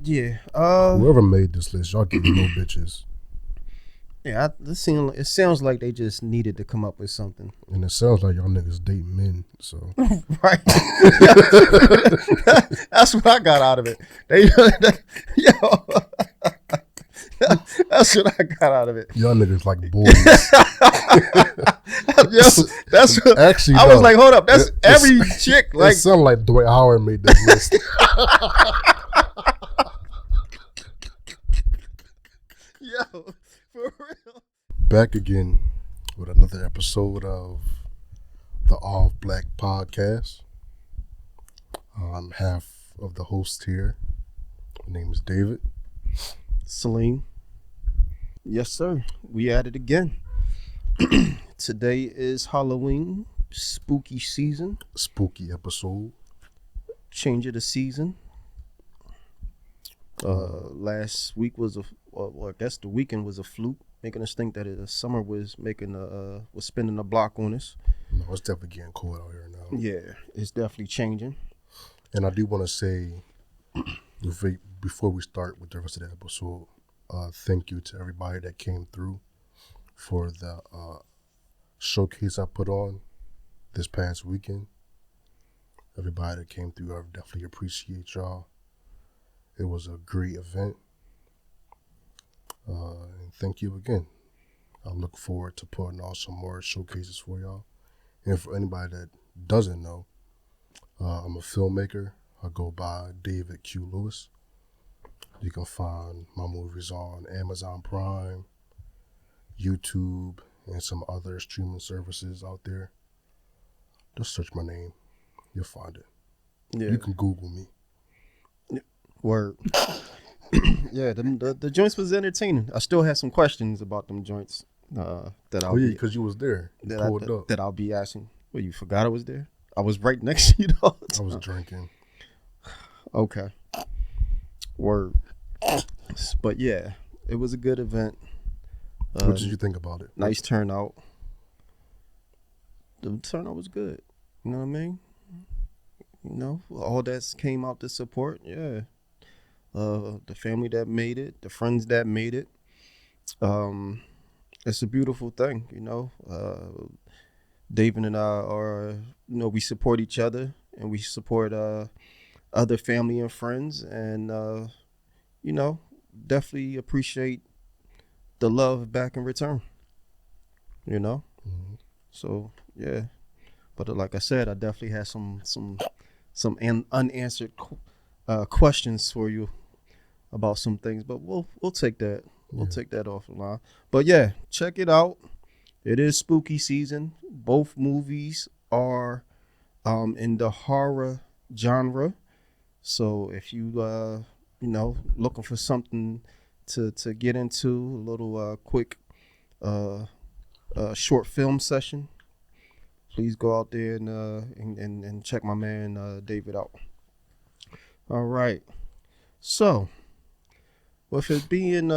Yeah. Whoever made this list, y'all get no bitches. Yeah, it sounds like they just needed to come up with something. And it sounds like y'all niggas date men, so. Right. That's what I got out of it. That's what I got out of it. Y'all niggas like boys. Yo, that's what, actually. I was like, hold up, that's every chick. Like, it sounded like Dwight Howard made this list. Yo, for real. Back again with another episode of the All Black Podcast. I'm half of the host here. My name is David. Saalim. Yes, sir. We at it again. Today is Halloween, spooky season. Spooky episode. Change of the season. Last week was I guess the weekend was a fluke, making us think that the summer was was spinning a block on us. No, it's definitely getting cold out here now. Yeah, it's definitely changing. And I do want to say, before we start with the rest of the episode, thank you to everybody that came through for the showcase I put on this past weekend. Everybody that came through, I definitely appreciate y'all. It was a great event. And thank you again. I look forward to putting on some more showcases for y'all. And for anybody that doesn't know, I'm a filmmaker. I go by David Q. Lewis. You can find my movies on Amazon Prime, YouTube, and some other streaming services out there. Just search my name. You'll find it. Yeah. You can Google me. Word. Yeah, the joints was entertaining. I still have some questions about them joints that I'll because you was there. You pulled up. That I'll be asking. Well, you forgot I was there? I was right next to you the whole time. I was drinking. Okay. Word. But yeah, it was a good event. What did you think about it? Nice turnout. The turnout was good. You know what I mean? You know, all that came out to support. Yeah. The family that made it, the friends that made it. It's a beautiful thing, you know. David and I are, you know, we support each other and we support other family and friends, and you know, definitely appreciate the love back in return. You know, so yeah. But like I said, I definitely had some unanswered questions for you about some things, but we'll take that. We'll take that off the line. But yeah, check it out. It is spooky season. Both movies are in the horror genre. So if you you know, looking for something to get into, a little quick short film session, please go out there and check my man David out. All right. So with it being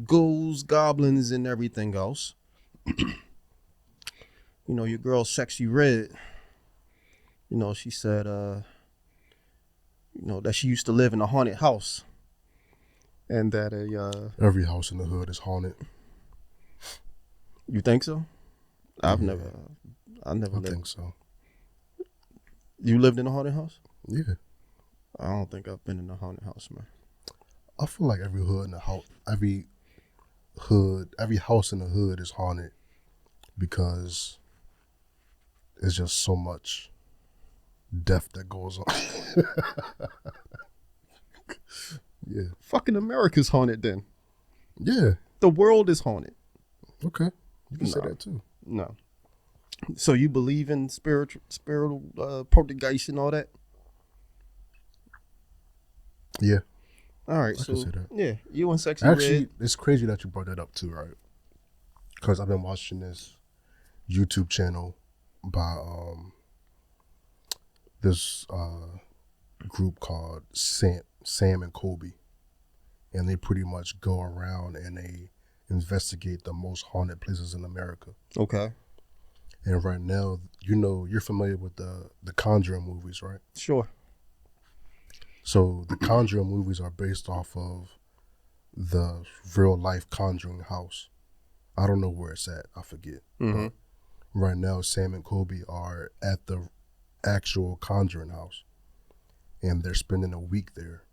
ghouls, goblins, and everything else, you know, your girl Sexy Red, you know, she said, you know, that she used to live in a haunted house, and that every house in the hood is haunted. You think so? I never I lived. think so. You lived in a haunted house? Yeah. I don't think I've been in a haunted house, man. I feel like every house in the hood is haunted because it's just so much death that goes on. Yeah. Fucking America's haunted then. Yeah. The world is haunted. Okay. You can say that too. No. So you believe in spiritual poltergeist and all that? Yeah. All right. I can say that. Yeah, you and Sexy Actually, Red. it's crazy that you brought that up too, right? Because I've been watching this YouTube channel by this group called Sam and Kobe, and they pretty much go around and they investigate the most haunted places in America. Okay. And right now, you know, you're familiar with the Conjuring movies, right? Sure. So the Conjuring movies are based off of the real life Conjuring house. I don't know where it's at. I forget. Mm-hmm. But right now, Sam and Kobe are at the actual Conjuring house, and they're spending a week there.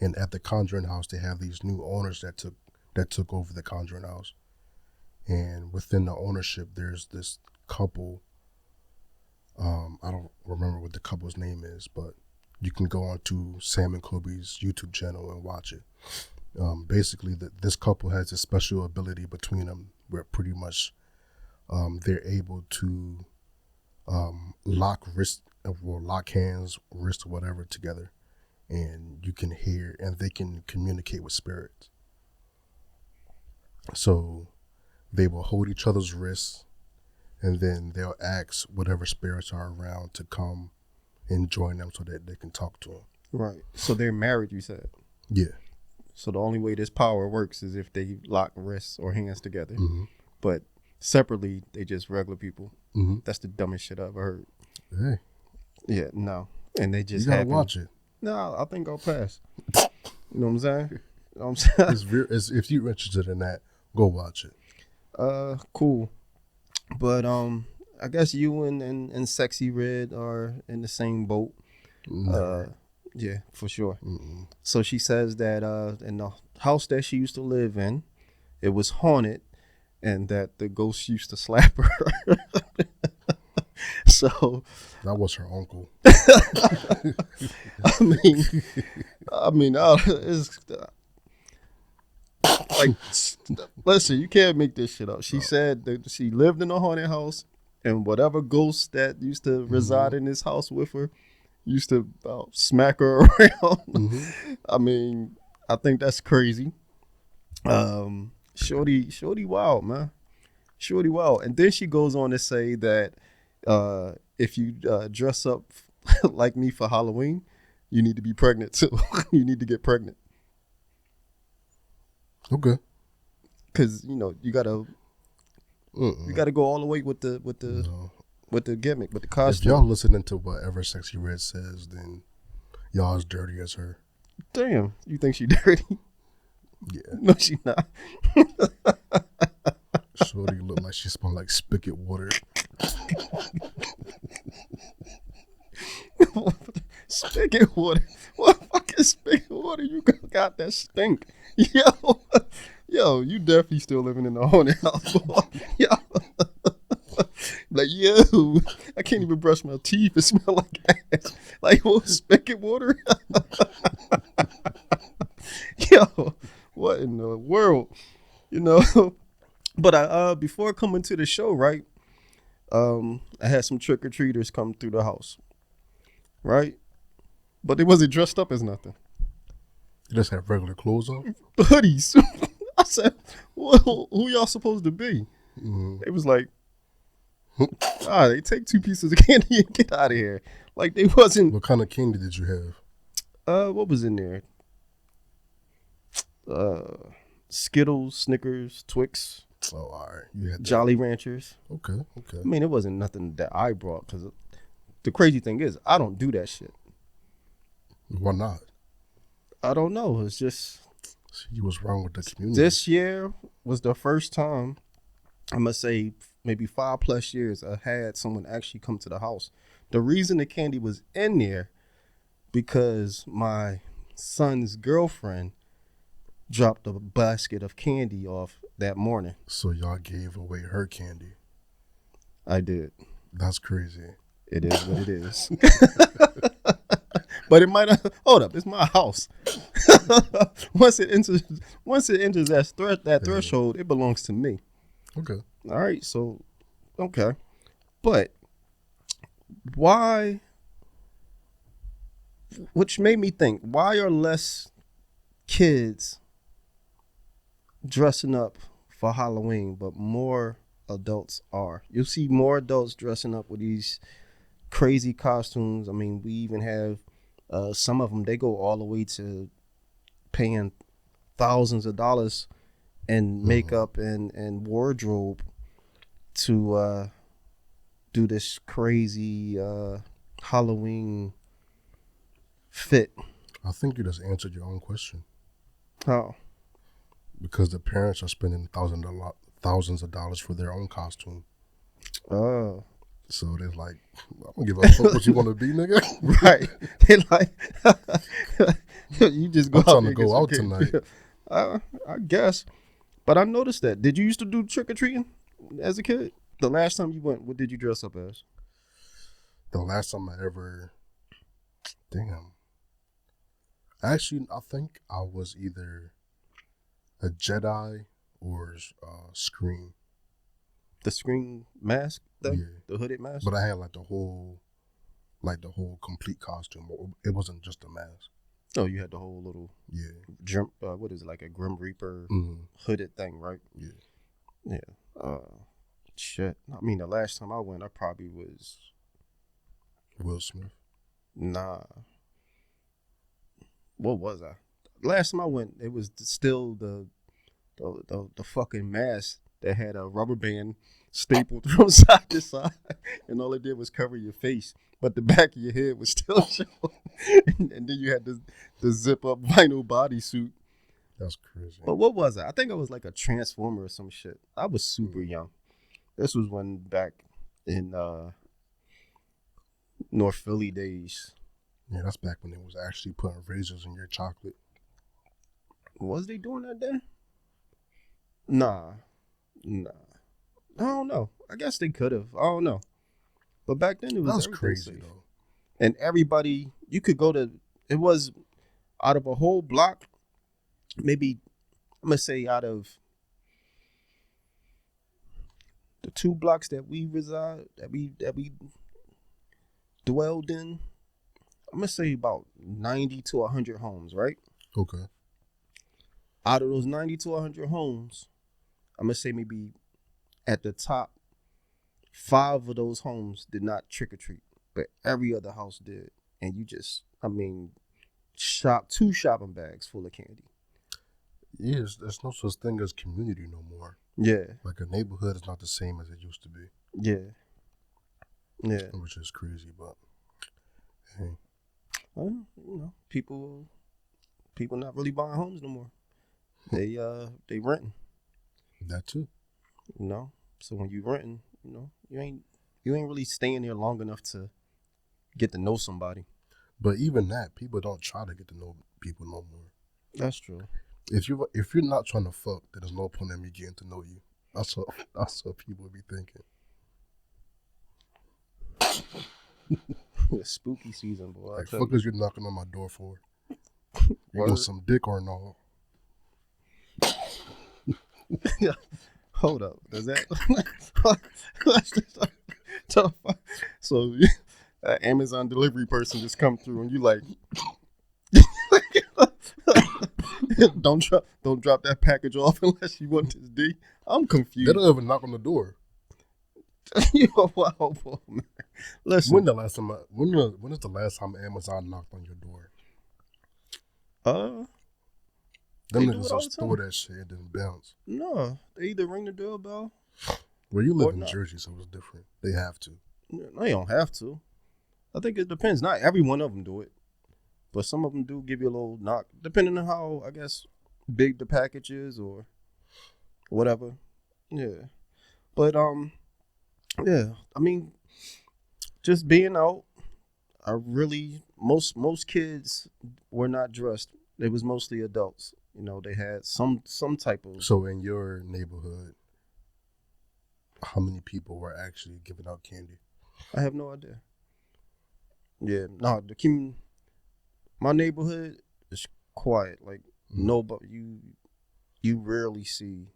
And at the Conjuring house, they have these new owners that took over the Conjuring house. And within the ownership, there's this couple. I don't remember what the couple's name is, but you can go onto Sam and Kobe's YouTube channel and watch it. Basically, this couple has a special ability between them where pretty much they're able to lock hands, wrist, or whatever together, and you can hear, and they can communicate with spirits. So they will hold each other's wrists, and then they'll ask whatever spirits are around to come and join them so that they can talk to them. Right. So they're married, you said. Yeah. So the only way this power works is if they lock wrists or hands together. Mm-hmm. But separately, they just regular people. Mm-hmm. That's the dumbest shit I ever heard. Hey. Yeah, no. And they just You gotta happen. watch it. No, I think I'll pass. You know what I'm saying? You know what I'm saying? If you're interested in that, go watch it. Cool. But I guess you and Sexy Red are in the same boat. Never. Yeah, for sure. Mm-mm. So she says that in the house that she used to live in, it was haunted, and that the ghost used to slap her. So That was her uncle. I mean, it's like, listen, you can't make this shit up. She said that she lived in a haunted house, and whatever ghost that used to reside in this house with her used to smack her around. Mm-hmm. I mean, I think that's crazy. Shorty wild, man. Shorty wild. And then she goes on to say that if you dress up like me for Halloween, you need to be pregnant too. You need to get pregnant. Okay. Cause you gotta go all the way with the gimmick, with the If costume. y'all listening to whatever Sexy Red says, then y'all as dirty as her. Damn, you think she dirty? Yeah. No, she not. Shorty look like she smell like spigot water. Spigot water. What fucking spigot water you got that stink? Yo, you definitely still living in the haunted house, boy. Yo. Like, yo, I can't even brush my teeth. It smell like ass. Like, what, spigot water? Yo, what in the world? But I before coming to the show, right? I had some trick-or-treaters come through the house, right? But they wasn't dressed up as nothing. You just have regular clothes on? Hoodies. I said, well, who y'all supposed to be? Mm-hmm. They was like, they take 2 pieces of candy and get out of here. Like, they wasn't. What kind of candy did you have? What was in there? Skittles, Snickers, Twix. Oh, all right. You had that. Jolly Ranchers. Okay. I mean, it wasn't nothing that I brought, because the crazy thing is, I don't do that shit. Why not? I don't know. It's just. See what's wrong with the community. This year was the first time, I must say, maybe 5+ years, I had someone actually come to the house. The reason the candy was in there, because my son's girlfriend dropped a basket of candy off that morning. So y'all gave away her candy. I did. That's crazy. It is what it is. But it might have. Hold up, it's my house. Once it enters that threshold, it belongs to me. Okay. All right, so okay, but why? Which made me think: why are less kids dressing up for Halloween, but more adults are? You'll see more adults dressing up with these crazy costumes. I mean, we even have some of them. They go all the way to paying thousands of dollars in makeup and wardrobe to do this crazy Halloween fit. I think you just answered your own question. How? Because the parents are spending thousands of dollars for their own costume. Oh. So they're like, I don't give a fuck what you want to be, nigga. Right. They like, you just go I'm out trying there to go out tonight. I guess. But I noticed that. Did you used to do trick-or-treating as a kid? The last time you went, what did you dress up as? The last time I ever, damn. Actually, I think I was either a Jedi or Scream. The Scream mask thing? Yeah. The hooded mask? But I had like the whole complete costume. It wasn't just a mask. Oh, you had the whole little, what is it, like a Grim Reaper hooded thing, right? Yeah. Yeah. Shit. I mean, the last time I went, I probably was... Will Smith? Nah. What was I? Last time I went, it was still the fucking mask that had a rubber band stapled from side to side, and all it did was cover your face, but the back of your head was still showing. and then you had the zip up vinyl bodysuit. That's crazy. But what was I? I think I was like a Transformer or some shit. I was super young. This was when back in North Philly days. Yeah, that's back when they was actually putting razors in your chocolate. Was they doing that then? Nah. I don't know. I guess they could have. I don't know. But back then it was crazy safe. though. And everybody, you could go to, it was out of a whole block, maybe, I'm going to say out of the 2 blocks that we reside, that we dwelled in, I'm going to say about 90 to 100 homes, right? Okay. Out of those 90 to 100 homes, I'm going to say maybe at the top, 5 of those homes did not trick or treat, but every other house did. And you just, shop 2 shopping bags full of candy. Yes, there's no such thing as community no more. Yeah. Like a neighborhood is not the same as it used to be. Yeah. Yeah. Which is crazy, but hey. People not really buying homes no more. They renting. That too. So when you renting, you ain't really staying there long enough to get to know somebody. But even that, people don't try to get to know people no more. That's true. If you're not trying to fuck, then there's no point in me getting to know you. That's what people be thinking. It's spooky season, boy. Like, fuck is you knocking on my door for? You want some dick or no? Hold up. Does that? So, Amazon delivery person just come through and you like, don't drop that package off unless you want this D. I'm confused. They don't even knock on the door. Wow, man. Listen. When is the last time Amazon knocked on your door? Them niggas just throw that shit and then bounce. No, they either ring the doorbell. Well, you live in Jersey, so it's different. They have to. No, they don't have to. I think it depends. Not every one of them do it, but some of them do give you a little knock, depending on how, I guess, big the package is or whatever. Yeah, but yeah. Just being out. Most kids were not dressed. It was mostly adults. They had some type of. So in your neighborhood, how many people were actually giving out candy? I have no idea. Yeah, no. My neighborhood is quiet. Like nobody, you rarely see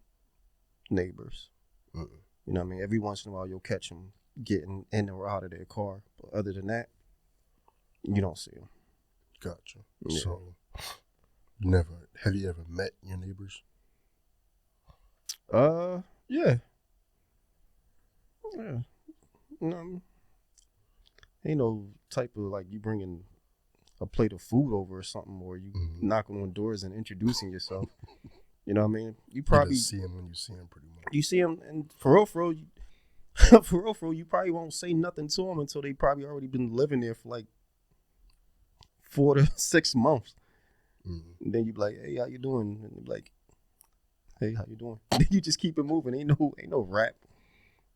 neighbors. Mm-mm. You know what I mean? Every once in a while, you'll catch them getting in or out of their car. But other than that, you don't see them. Gotcha. Yeah. So, have you ever met your neighbors? Yeah. Ain't no type of like you bringing a plate of food over or something, or you knocking on doors and introducing yourself. You know what I mean? You probably just see him when you see him, pretty much. You see him, and for real, you probably won't say nothing to them until they probably already been living there for like 4 to 6 months. Mm-hmm. And then you be like, hey, how you doing? And you be like, hey, how you doing? And then you just keep it moving. Ain't no rap.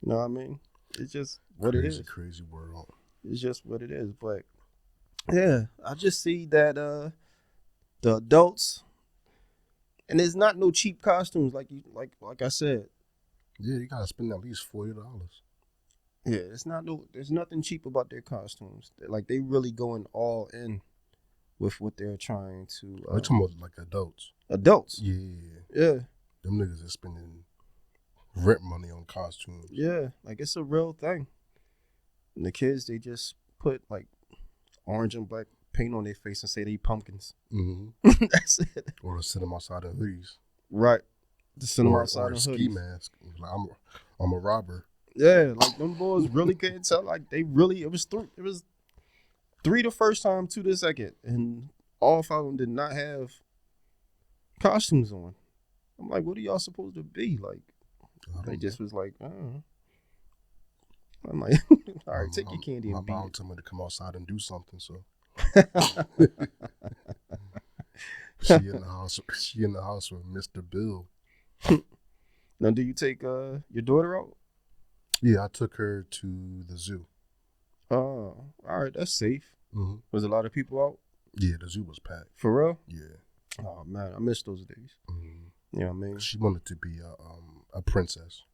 You know what I mean? It's just what it is. Crazy world. It's just what it is. But yeah, I just see that the adults, and it's not no cheap costumes like I said. Yeah, you gotta spend at least $40. Yeah, there's nothing cheap about their costumes. They really going all in with what they're trying to. We're talking about like adults. Adults. Yeah. Them niggas are spending rent money on costumes. Yeah, like it's a real thing. And the kids, they just put like orange and black paint on their face and say they pumpkins. Mm-hmm. That's it. Or to sit them outside in hoodies. Right. To sit them outside or in a hoodies. ski mask. Like I'm a robber. Yeah, like them boys really couldn't tell. Like it was three the first time, 2 the second, and all 5 of them did not have costumes on. I'm like, what are y'all supposed to be? Like, they just was like, I'm like, all right, take your candy and beat my mom it. told me to come outside and do something, so she in the house with Mr. Bill. Now, do you take your daughter out? Yeah, I took her to the zoo. Oh, all right, that's safe. Mm-hmm. Was a lot of people out? Yeah, the zoo was packed. For real? Yeah. Oh man, I miss those days. Mm-hmm. You know what I mean? She wanted to be a princess.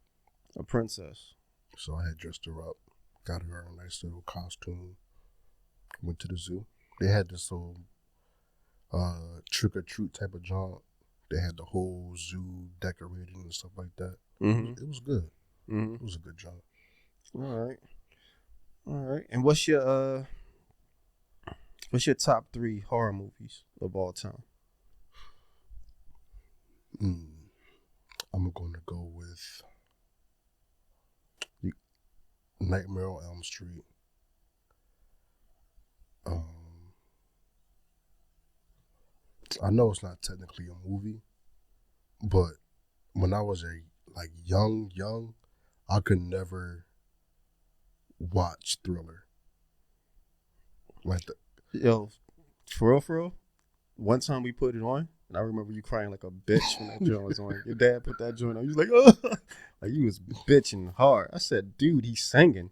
A princess. So I had dressed her up, got her a nice little costume, went to the zoo. They had this little trick or treat type of jaunt. They had the whole zoo decorated and stuff like that. Mm-hmm. It was good. Mm-hmm. It was a good jaunt. All right. And what's your top 3 horror movies of all time? I'm going to go with Nightmare on Elm Street. I know it's not technically a movie, but when I was young, I could never watch Thriller. Like Yo, for real, one time we put it on, and I remember you crying like a bitch when that joint was on. Your dad put that joint on. You was like, oh, like you was bitching hard. I said, dude, he's singing.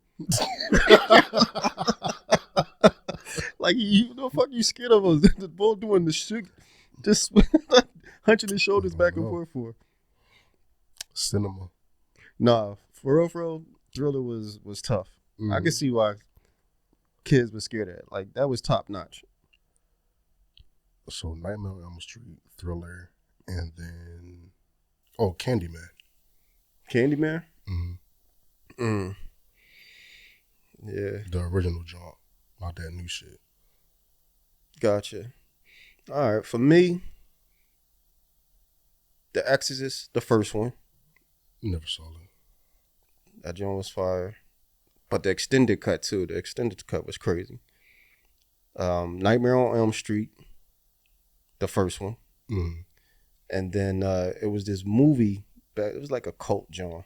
Like, the fuck you scared of us? The bull doing the shit, just hunching his shoulders back and forth for. Cinema. Nah, for real, Thriller was tough. Mm-hmm. I can see why kids were scared of it. Like, that was top notch. So, Nightmare on Elm Street, Thriller, and then, Candyman. Candyman? Mm-hmm. Yeah. The original jaunt, not that new shit. Gotcha. All right, for me, The Exorcist, the first one. Never saw it. That joint was fire. But the extended cut, too. The extended cut was crazy. Nightmare on Elm Street, the first one. Mm-hmm. And then it was this movie, it was like a cult joint.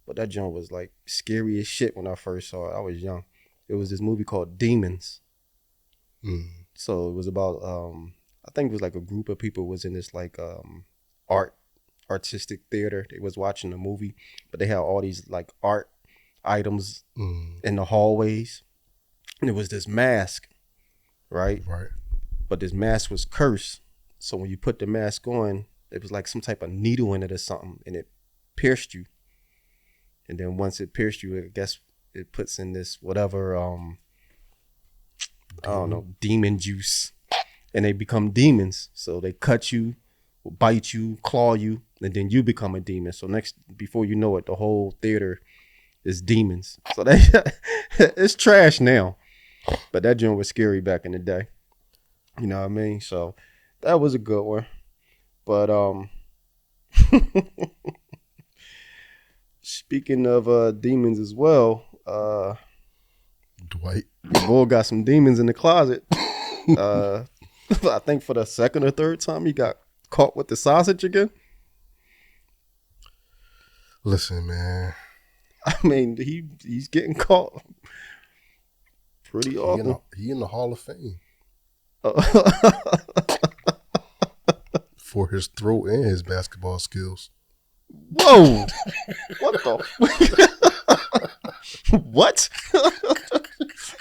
But that joint was like scary as shit when I first saw it. I was young. It was this movie called Demons. Mm-hmm. So it was about, I think it was like a group of people was in this like artistic theater. They was watching a movie, but they had all these like art items in the hallways. And it was this mask, right? Right. But this mask was cursed. So when you put the mask on, it was like some type of needle in it or something, and it pierced you. And then once it pierced you, I guess it puts in this whatever, I don't know, demon juice. And they become demons. So they cut you, bite you, claw you, and then you become a demon. So before you know it, the whole theater is demons. So it's trash now. But that joint was scary back in the day. You know what I mean? So that was a good one. But speaking of demons as well, Dwight. Your boy got some demons in the closet. I think for the second or third time he got caught with the sausage again. Listen, man. I mean, he's getting caught pretty often. He in the Hall of Fame. for his throat and his basketball skills. Whoa! What the? What?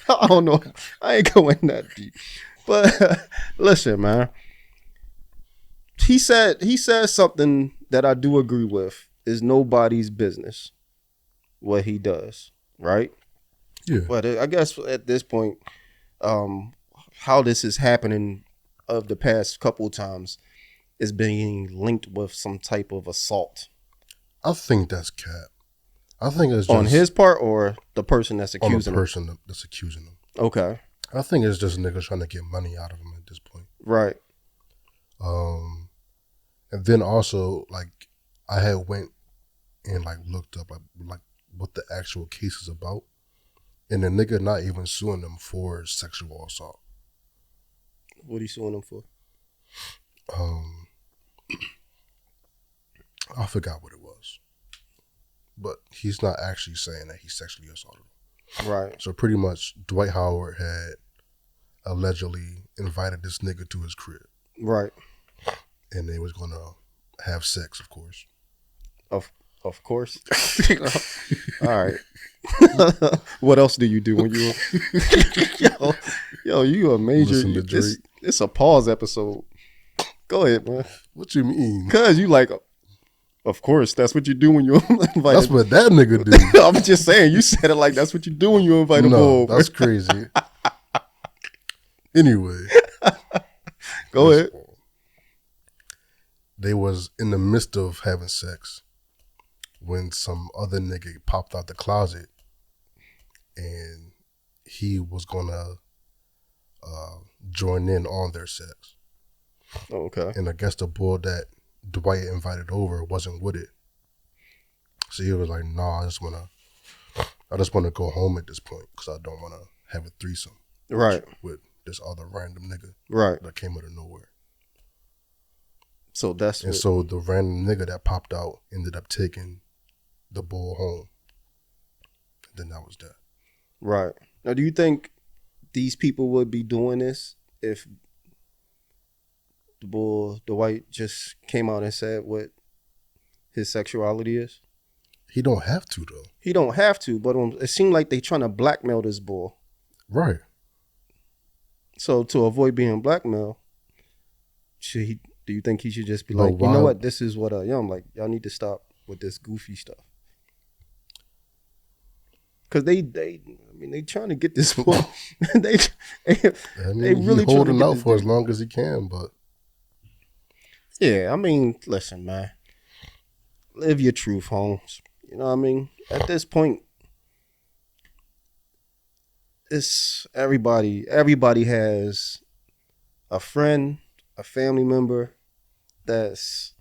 I don't know. I ain't going that deep. But listen, man. He said something that I do agree with. Is nobody's business what he does, right? Yeah. But I guess at this point, how this is happening of the past couple times is being linked with some type of assault. I think that's cap. I think it's just on his part or the person that's accusing on the person that's accusing him. Okay. I think it's just niggas trying to get money out of him at this point. Right. And then also like I had went and like looked up like what the actual case is about, and the nigga not even suing them for sexual assault. What are you suing them for? I forgot what it was, but he's not actually saying that he sexually assaulted him. Right. So pretty much Dwight Howard had allegedly invited this nigga to his crib. Right. And they was gonna have sex, of course. Of course. All right. What else do you do when you yo, you a major Listen to Drake. It's a pause episode. Go ahead, man. What you mean? Cause you like, of course, that's what you do when you invite. That's what that nigga do. I'm just saying, you said it like that's what you do when you invite a bull. No, that's crazy. Anyway. Go ahead. They was in the midst of having sex when some other nigga popped out the closet and he was gonna join in on their sex. Oh, okay. And I guess the bull that Dwight invited over wasn't with it. So he was like, nah, I just wanna go home at this point because I don't wanna have a threesome. Right. With this other random nigga. Right. That came out of nowhere. So that's so the random nigga that popped out ended up taking the bull home. And then that was that. Right. Now, do you think these people would be doing this if the Dwight just came out and said what his sexuality is? He don't have to though. He don't have to, but it seemed like they trying to blackmail this bull. Right. So to avoid being blackmailed, do you think he should just be like, you know what, this is what I'm like, y'all need to stop with this goofy stuff? Because they trying to get this bull. they really holding out for as long as he can, but yeah, I mean, listen, man, live your truth, Holmes. You know what I mean? At this point, it's everybody has a friend, a family member that's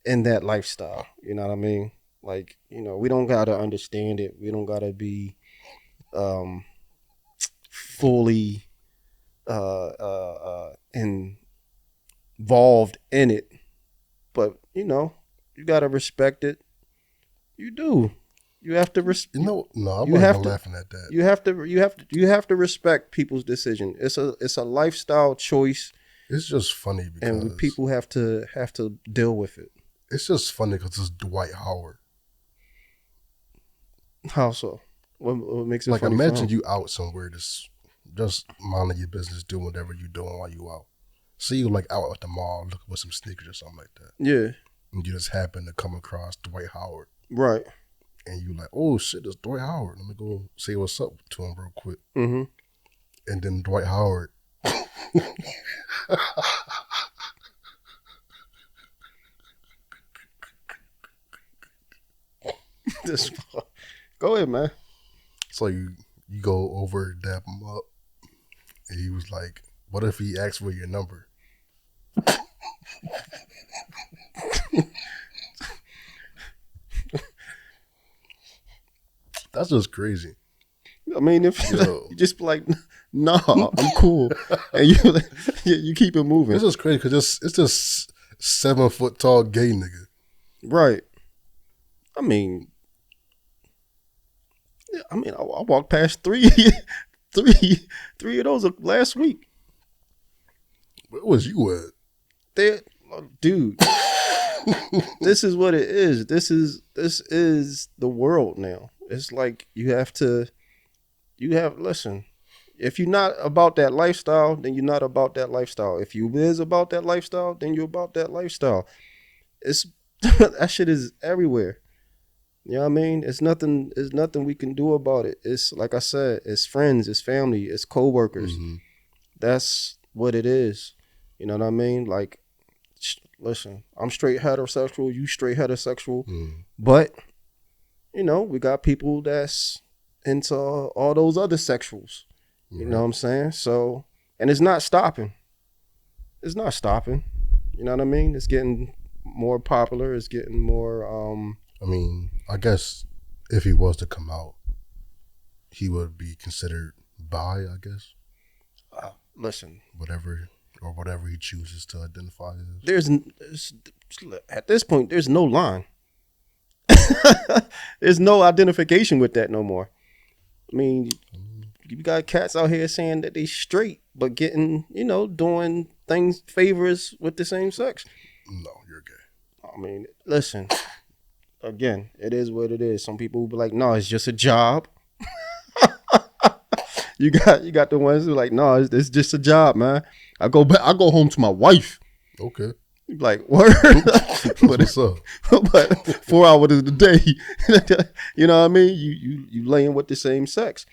in that lifestyle. You know what I mean? Like, you know, we don't gotta understand it. We don't gotta be fully involved in it. But, you know, you gotta respect it. You do. You have to respect. I'm not even laughing at that. You have to respect people's decision. It's a lifestyle choice. It's just funny because and people have to deal with it. It's just funny because it's Dwight Howard. How so? What makes it like funny? Imagine you out somewhere, just minding your business, doing whatever you're doing while you out. See you like out at the mall, looking for some sneakers or something like that. Yeah. And you just happen to come across Dwight Howard. Right. And you like, oh shit, it's Dwight Howard. Let me go say what's up to him real quick. Mm-hmm. And then Dwight Howard. Go ahead, man. So you go over, dap him up, and he was like, what if he asks for your number? That's just crazy. I mean, if you just be like, nah, I'm cool, and you keep it moving. This is crazy because it's this 7 foot tall gay nigga. Right. I mean, I walked past three of those last week. Where was you at? There, dude. This is what it is. This is the world now. It's like listen. If you're not about that lifestyle, then you're not about that lifestyle. If you is about that lifestyle, then you're about that lifestyle. It's that shit is everywhere. You know what I mean? It's nothing we can do about it. It's like I said, it's friends, it's family, it's coworkers. Mm-hmm. That's what it is. You know what I mean? Like, listen, I'm straight heterosexual, you straight heterosexual, but you know, we got people that's into all those other sexuals. You know what I'm saying? So, and it's not stopping. It's not stopping. You know what I mean? It's getting more popular. It's getting more. I mean, I guess if he was to come out, he would be considered bi, I guess. Listen. Whatever he chooses to identify as. There's at this point, there's no line. There's no identification with that no more. I mean, you got cats out here saying that they straight, but getting, you know, doing favors with the same sex. No, you're gay. I mean, listen, again, it is what it is. Some people will be like, no, it's just a job. You got the ones who are like, no, it's just a job, man. I go home to my wife. Okay. You be like, word. What's up? But 4 hours of the day, you know what I mean? You laying with the same sex.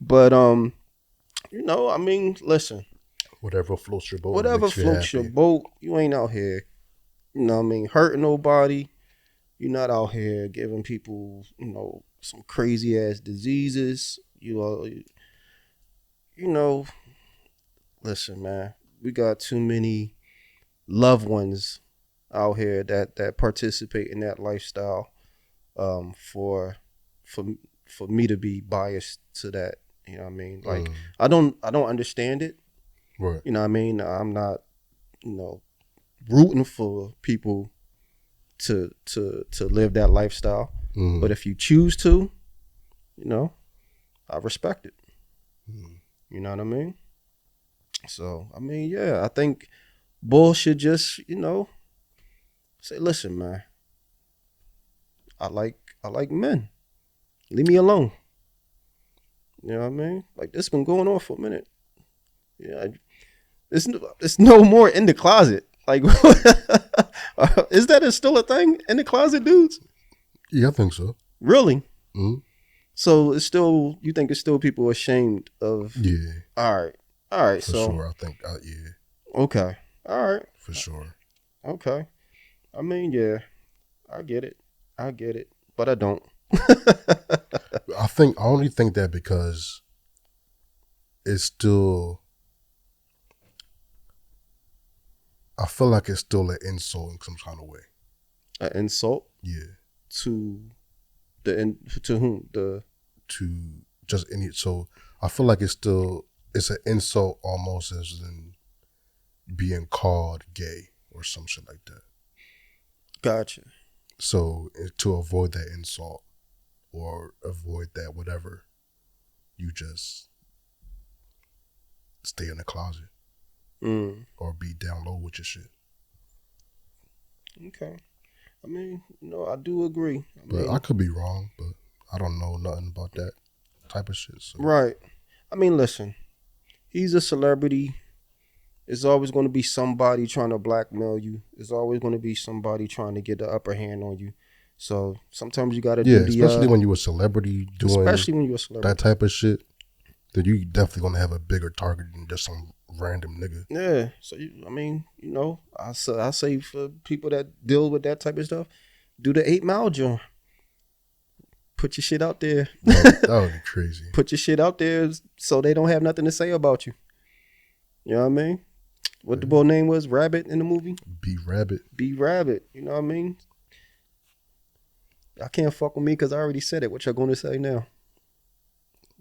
But you know, I mean, listen. Whatever floats your boat. Whatever floats your boat, you ain't out here, you know what I mean, hurting nobody. You're not out here giving people, you know, some crazy ass diseases. You know, listen, man, we got too many loved ones out here that participate in that lifestyle for me to be biased to that. You know what I mean? Like, I don't understand it. Right. You know what I mean? I'm not, you know, rooting for people to live that lifestyle. But if you choose to, you know, I respect it. You know what I mean? So, I mean, yeah, I think Bull should just, you know, say, listen, man, I like men. Leave me alone. You know what I mean? Like, this been going on for a minute. Yeah, it's no more in the closet. Like, is that still a thing in the closet, dudes? Yeah, I think so. Really? Mm-hmm. So it's still, you think it's still people ashamed of? Yeah. All right. For So sure, I think. Yeah. Okay. All right. For sure. Okay. I mean, yeah, I get it, but I don't. I only think that because it's still, I feel like it's still an insult in some kind of way. An insult? Yeah. To whom? To just any. So I feel like it's an insult almost as in being called gay or some shit like that. Gotcha. So to avoid that insult or avoid that whatever, you just stay in the closet or be down low with your shit. Okay. I mean, no, I do agree. I could be wrong, but I don't know nothing about that type of shit. So. Right. I mean, listen, he's a celebrity. There's always going to be somebody trying to blackmail you. There's always going to be somebody trying to get the upper hand on you. So sometimes you got to do the... especially when you're a celebrity doing that type of shit, then you definitely going to have a bigger target than just some random nigga. Yeah. So, I mean, you know, I say for people that deal with that type of stuff, do the 8 Mile joint. Put your shit out there. That would be crazy. Put your shit out there so they don't have nothing to say about you. You know what I mean? What the boy name was? Rabbit in the movie? B Rabbit. B Rabbit. You know what I mean? I can't fuck with me because I already said it. What y'all going to say now?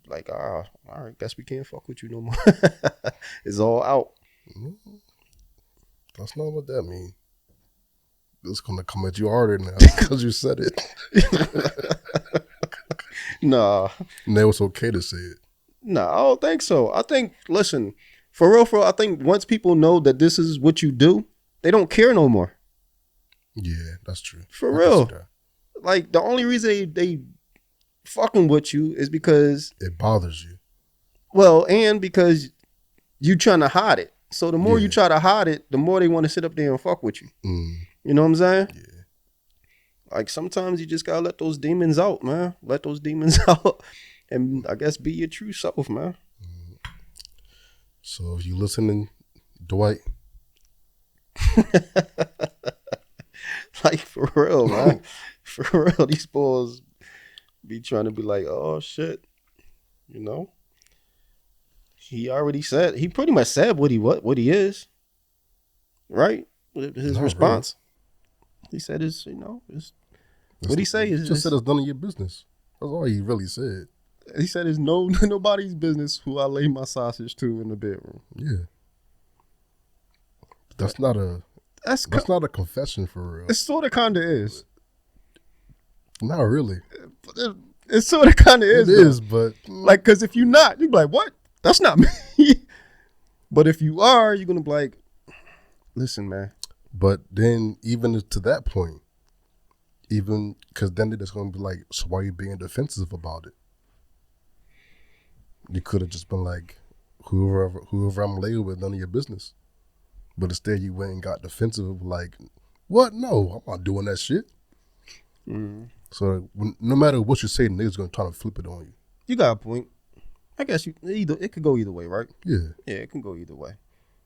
Like, all right, guess we can't fuck with you no more. It's all out. That's not what that means. It's going to come at you harder now because you said it. Nah. And it was okay to say it. Nah, I don't think so. I think, listen, For real, I think once people know that this is what you do, they don't care no more. Yeah, that's true. For I real. can see that. Like, the only reason they fucking with you is because, It bothers you. well, and because you trying to hide it. So the more you Yeah. try to hide it, the more they want to sit up there and fuck with you. You know what I'm saying? Yeah. Like, sometimes you just gotta let those demons out, man. Let those demons out, and I guess be your true self, man. So if you listening, Dwight, Like, for real, man. For real, these boys be trying to be like, oh shit, you know. He pretty much said what he is, right? His Not response. He said his, you know, what he say is just said it's none of your business. That's all he really said. he said it's nobody's business who I lay my sausage to in the bedroom. Yeah. That's not a confession for real. It sort of kind of is. Not really. It sort of kind of is. It is, but like, because if you're not, you be like, what? That's not me. But if you are, you're gonna be like, listen, man. But then even to that point, even because then they're just gonna be like, so why are you being defensive about it? You could have just been like, whoever I'm laying with, none of your business. But instead, you went and got defensive, like, what? No, I'm not doing that shit. So no matter what you say, niggas gonna try to flip it on you. You got a point. I guess it could go either way, right? Yeah. Yeah, it can go either way.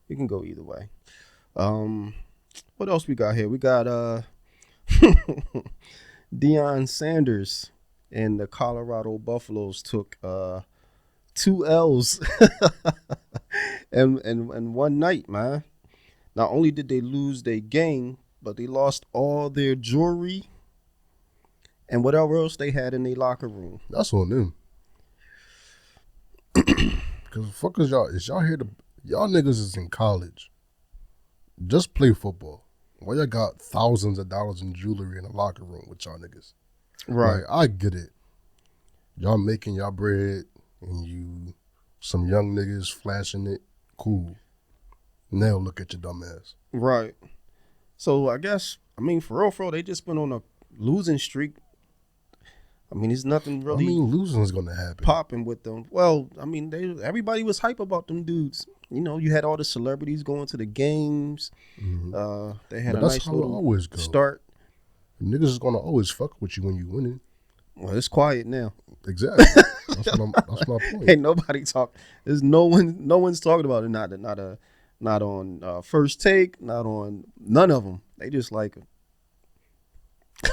It can go either way. What else we got here? We got Deion Sanders and the Colorado Buffaloes took 2 L's and one night, man. Not only did they lose their game, but they lost all their jewelry and whatever else they had in their locker room. That's on them. Because fuckers, y'all here y'all niggas is in college. Just play football. Why y'all got thousands of dollars in jewelry in the locker room with y'all niggas? Right. Like, I get it. Y'all making y'all bread and you some young niggas flashing it. Cool. Now look at your dumb ass. Right. So I guess, for real, they just been on a losing streak. There's nothing really. Losing is gonna happen. Popping with them. Well, everybody was hype about them dudes. You know, you had all the celebrities going to the games. Mm-hmm. They had a nice little start. Niggas is gonna always fuck with you when you winning. Well, it's quiet now. Exactly. That's my point. Ain't nobody talk. There's no one's talking about it. Not on First Take. Not on none of them. They just like,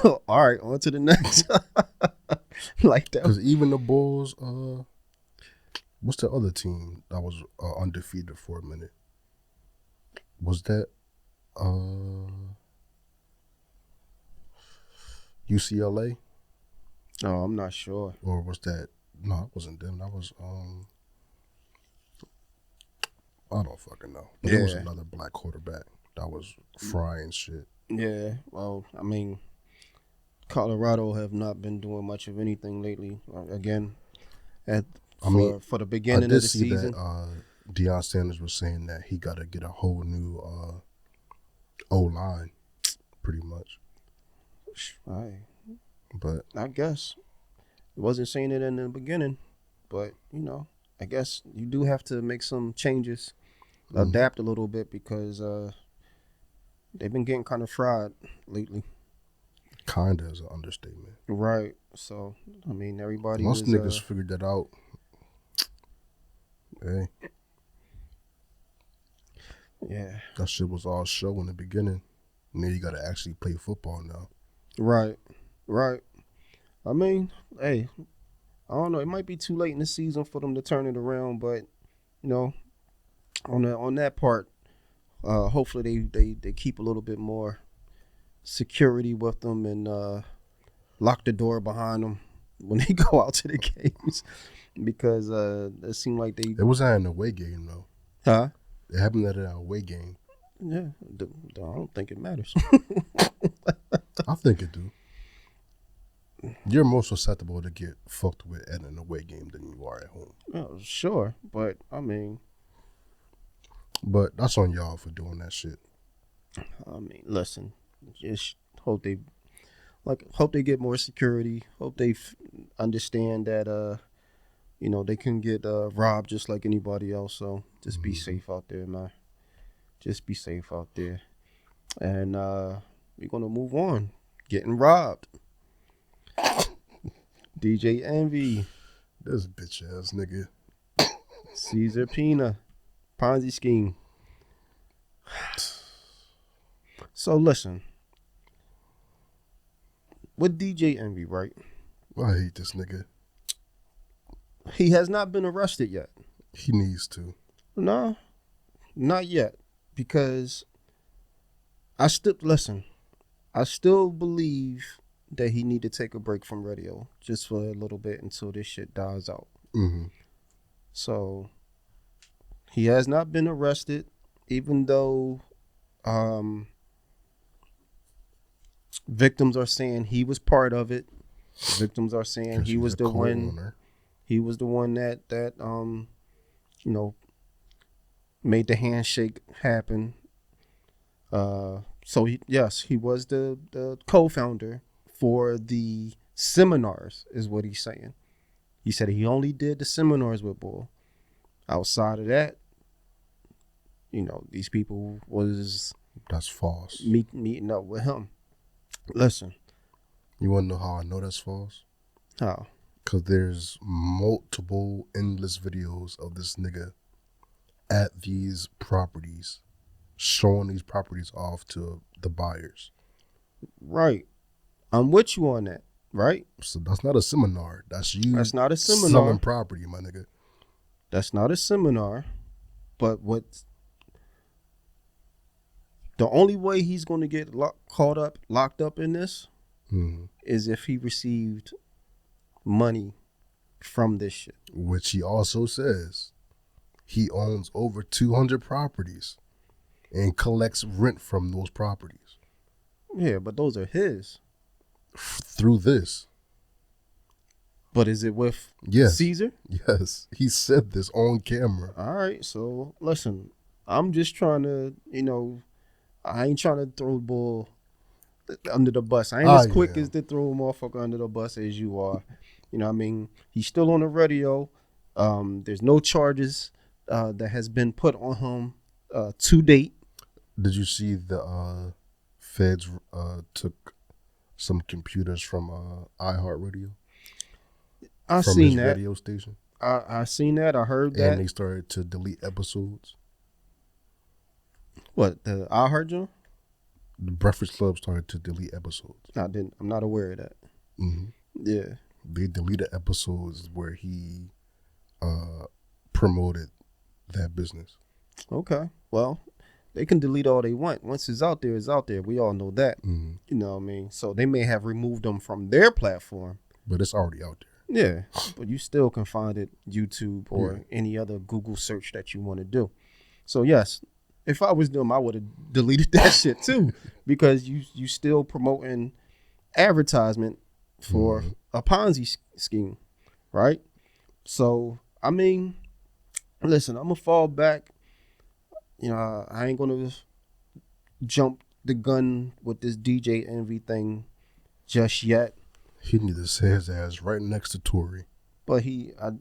all right, on to the next. Like that. Because even the Bulls, what's the other team that was undefeated for a minute? Was that UCLA? Oh, I'm not sure. Or was that? No, it wasn't them. That was I don't fucking know. But There was another black quarterback that was frying shit. Yeah. Well, Colorado have not been doing much of anything lately. Again, for the beginning of the season. That, Deion Sanders was saying that he got to get a whole new O-line, pretty much. But I guess he wasn't saying it in the beginning, but I guess you do have to make some changes, adapt a little bit because they've been getting kind of fried lately. Kinda is an understatement. Right. So, everybody Once niggas figured that out, hey. Yeah. That shit was all show in the beginning. And then you got to actually play football now. Right. Hey, I don't know. It might be too late in the season for them to turn it around, but, on that part, hopefully they keep a little bit more security with them and lock the door behind them when they go out to the games because it seemed like they. It was at an away game though. Huh? It happened at an away game. Yeah, I don't think it matters. I think it do. You're more susceptible to get fucked with at an away game than you are at home. Oh, sure, but But that's on y'all for doing that shit. I mean, listen, just hope they get more security. Hope they understand that they can get robbed just like anybody else. So just be safe out there, man. Just be safe out there. And we're gonna move on. Getting robbed. DJ Envy, This bitch ass nigga. Cesar, Pina, Ponzi scheme. So listen, with DJ Envy, right? I hate this nigga. He has not been arrested yet. He needs to. No, not yet, because I still believe that he need to take a break from radio just for a little bit until this shit dies out. Mm-hmm. So he has not been arrested, even though victims are saying he was part of it. Victims are saying he was the one. Owner. He was the one that made the handshake happen. So he was the co-founder for the seminars, is what he's saying. He said he only did the seminars with Bull. Outside of that, these people was That's false. meeting up with him. Listen, You want to know how I know that's false? how? Because there's multiple endless videos of this nigga at these properties, showing these properties off to the buyers. Right, I'm with you on that. Right, So that's not a seminar. That's you. that's not a seminar. Selling property, my nigga. That's not a seminar. But the only way he's going to get locked up in this is if he received money from this shit. Which he also says he owns over 200 properties and collects rent from those properties. Yeah, but those are his. Through this. But is it with Cesar? Yes. He said this on camera. All right, so listen, I'm just trying to, I ain't trying to throw Bull under the bus. I ain't as quick as to throw a motherfucker under the bus as you are. You know what I mean? He's still on the radio. There's no charges that has been put on him to date. Did you see the feds took some computers from iHeartRadio? I from seen his that. radio station. I seen that. I heard that. And they started to delete episodes. What, the iHeart Joe? The Breakfast Club started to delete episodes. I'm not aware of that. Mm-hmm. Yeah. They deleted episodes where he promoted that business. Okay. Well, they can delete all they want. Once it's out there, it's out there. We all know that. Mm-hmm. You know what I mean? So they may have removed them from their platform. But it's already out there. Yeah. But you still can find it YouTube or any other Google search that you want to do. So yes, if I was them, I would have deleted that shit too, because you still promoting advertisement for a Ponzi scheme, right? So I mean, listen, I'm gonna fall back. I ain't gonna jump the gun with this DJ Envy thing just yet. He need to say his ass right next to Tory. But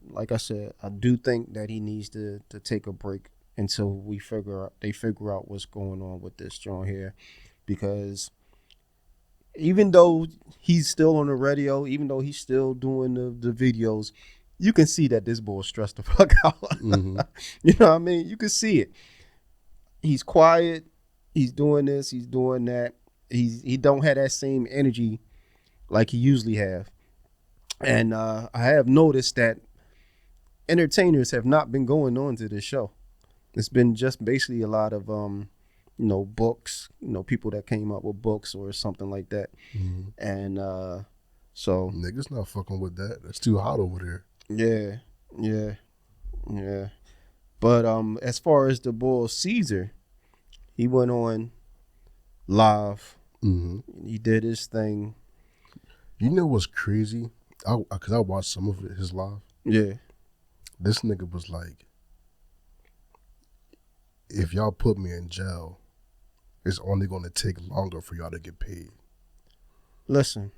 like I said, I do think that he needs to take a break until they figure out what's going on with this joint here, because even though he's still on the radio, even though he's still doing the videos, you can see that this boy is stressed the fuck out. Mm-hmm. You know what I mean? You can see it. He's quiet. He's doing this. He's doing that. He don't have that same energy like he usually have. And I have noticed that entertainers have not been going on to this show. It's been just basically a lot of books, people that came up with books or something like that. Mm-hmm. And so niggas not fucking with that. That's too hot over there. Yeah. But as far as the bull Cesar, he went on live. Mm-hmm. He did his thing. You know what's crazy? Because I watched some of his live. Yeah. This nigga was like, if y'all put me in jail, it's only going to take longer for y'all to get paid. Listen,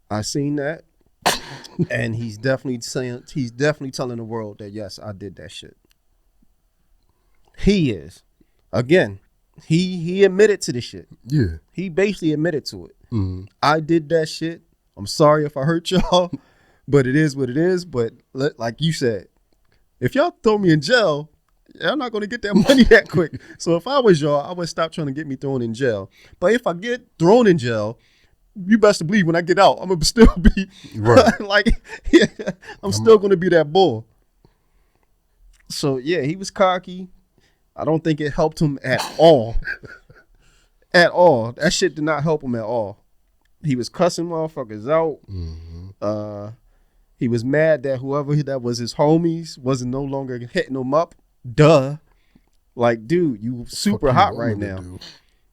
I seen that, and he's definitely telling the world that yes, I did that shit. He is. Again, he admitted to the shit. Yeah. He basically admitted to it. Mm-hmm. I did that shit. I'm sorry if I hurt y'all, but it is what it is. But like you said, if y'all throw me in jail, y'all not going to get that money that quick. So if I was y'all, I would stop trying to get me thrown in jail. But if I get thrown in jail, you best to believe when I get out, I'm going to still be right. like, yeah, I'm still going to be that bull. So yeah, he was cocky. I don't think it helped him at all. At all. That shit did not help him at all. He was cussing motherfuckers out. Mm-hmm. He was mad that whoever that was his homies wasn't no longer hitting him up. Duh. Like, dude, you super hot right now.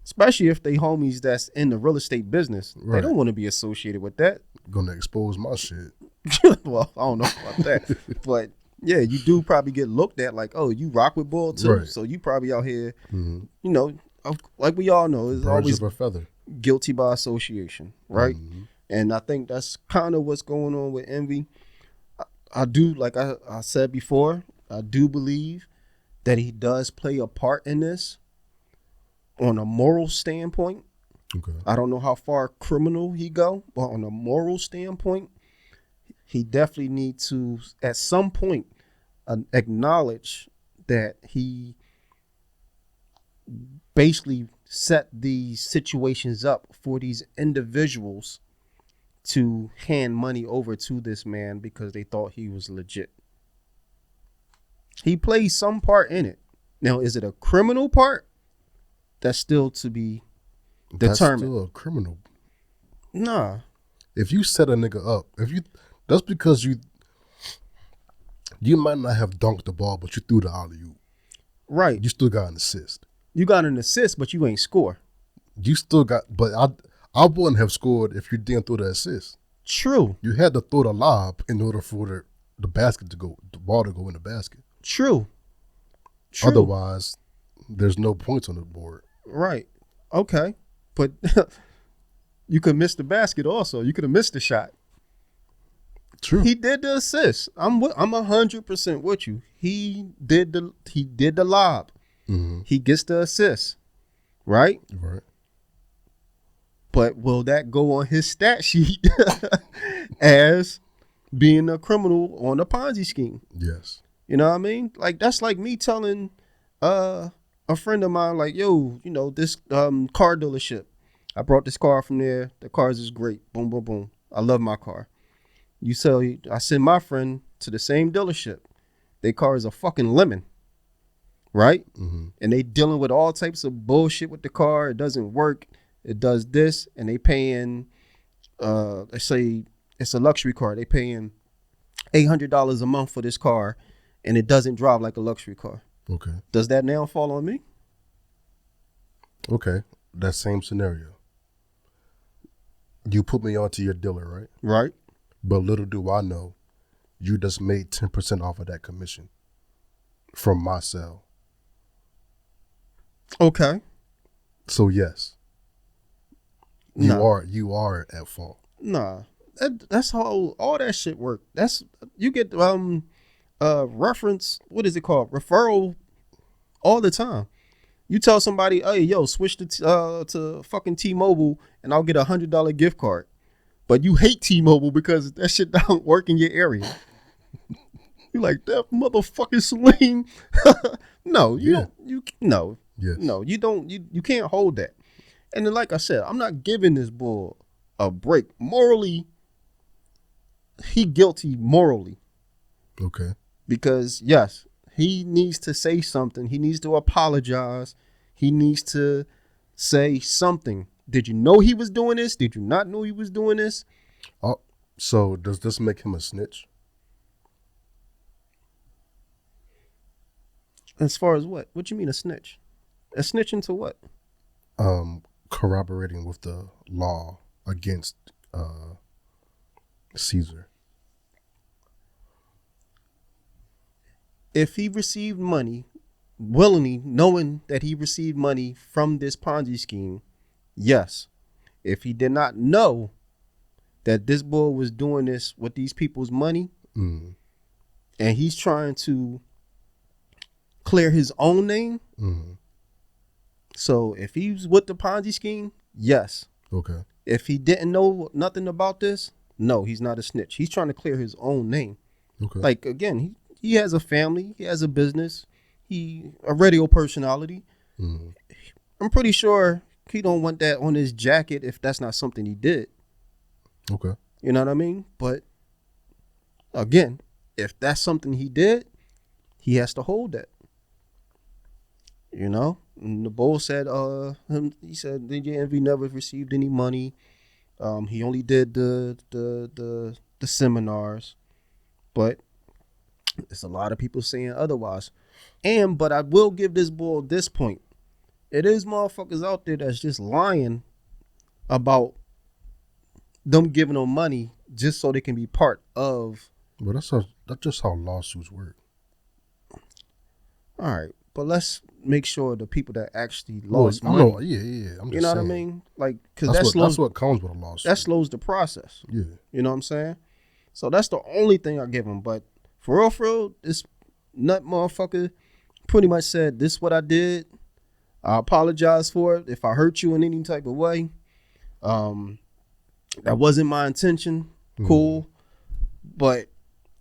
Especially if they homies that's in the real estate business. Right. They don't want to be associated with that. Gonna expose my shit. Well, I don't know about that. But yeah, you do probably get looked at like, oh, you rock with Bull too. Right. So you probably out here, you know, like we all know, it's always of a feather. Guilty by association, right? Mm-hmm. And I think that's kind of what's going on with Envy. I do, like I said before, I do believe that he does play a part in this on a moral standpoint. Okay. I don't know how far criminal he go, but on a moral standpoint, he definitely needs to, at some point, acknowledge that he basically set these situations up for these individuals to hand money over to this man because they thought he was legit. He plays some part in it. Now, is it a criminal part? That's still to be determined. That's still a criminal. Nah. If you set a nigga up, that's because you might not have dunked the ball, but you threw the alley-oop. Right. You still got an assist. You got an assist, but you ain't score. You still got, but I wouldn't have scored if you didn't throw the assist. True. You had to throw the lob in order for the basket to go, the ball to go in the basket. True. Otherwise, there's no points on the board. Right. Okay. But you could miss the basket also. You could have missed the shot. True. He did the assist. I'm 100% with you. He did the lob. Mm-hmm. He gets the assist. Right? Right. But will that go on his stat sheet as being a criminal on a Ponzi scheme? Yes. You know what I mean? Like, that's like me telling a friend of mine, like, yo, you know, this car dealership. I brought this car from there. The cars is great. Boom, boom, boom. I love my car. I send my friend to the same dealership. Their car is a fucking lemon. Right? Mm-hmm. And they dealing with all types of bullshit with the car. It doesn't work. It does this. And they paying, let's say it's a luxury car. They paying $800 a month for this car. And it doesn't drive like a luxury car. Okay. Does that now fall on me? Okay. That same scenario. You put me onto your dealer, right? Right. But little do I know, you just made 10% off of that commission from my sale. Okay. So yes. You are at fault. Nah. That's how all that shit work. That's you get reference, what is it called? Referral all the time. You tell somebody, hey, yo, switch to fucking T-Mobile and I'll get $100 gift card. But you hate T-Mobile because that shit don't work in your area. You like, that motherfucking Saalim. No, you don't. No. Yes. No, you don't. You can't hold that. And then, like I said, I'm not giving this bull a break. Morally, he guilty morally. Okay. Because, yes, he needs to say something. He needs to apologize. He needs to say something. Did you know he was doing this? Did you not know he was doing this? Oh, so does this make him a snitch? As far as what? What you mean a snitch? A snitch into what? Corroborating with the law against Cesar. If he received money willingly, knowing that he received money from this Ponzi scheme, yes. If he did not know that this boy was doing this with these people's money, Mm-hmm. and he's trying to clear his own name. Mm-hmm. So if he's with the Ponzi scheme, yes. Okay. If he didn't know nothing about this, no, he's not a snitch. He's trying to clear his own name. Okay. Like, again, he has a family, he has a business, he a radio personality. Mm-hmm. I'm pretty sure he don't want that on his jacket if that's not something he did. Okay. You know what I mean? But again, if that's something he did, he has to hold that. You know? And the bull said, he said DJ Envy never received any money. He only did the seminars. But there's a lot of people saying otherwise. But I will give this bull this point. It is motherfuckers out there that's just lying about them giving them money just so they can be part of. But that's just how lawsuits work. All right, but let's make sure the people that actually lost I money. know, yeah. I'm just You know saying. what I mean? Like, because that's what comes with a lawsuit. that slows the process. Yeah. You know what I'm saying? So that's the only thing I give him. But for real, this nut motherfucker pretty much said, "This is what I did. I apologize for it if I hurt you in any type of way. That wasn't my intention. Cool." But,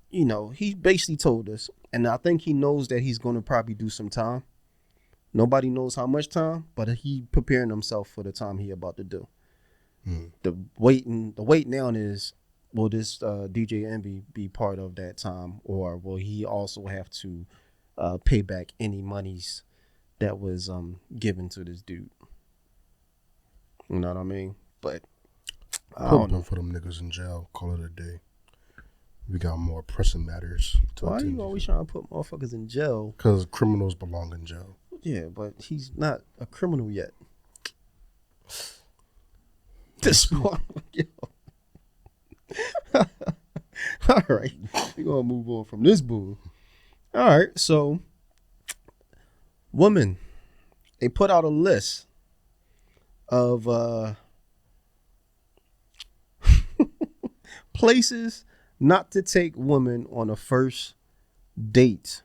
he basically told us, and I think he knows that he's going to probably do some time. Nobody knows how much time, but he preparing himself for the time he about to do. The wait now is, will this DJ Envy be part of that time, or will he also have to pay back any monies that was given to this dude? You know what I mean? But I don't know. For them niggas in jail. Call it a day. We got more pressing matters. Why are you always trying to put motherfuckers in jail? Because criminals belong in jail. Yeah, but he's not a criminal yet. This one, All right, we're gonna move on from this bull. All right, so women, they put out a list of places not to take women on a first date.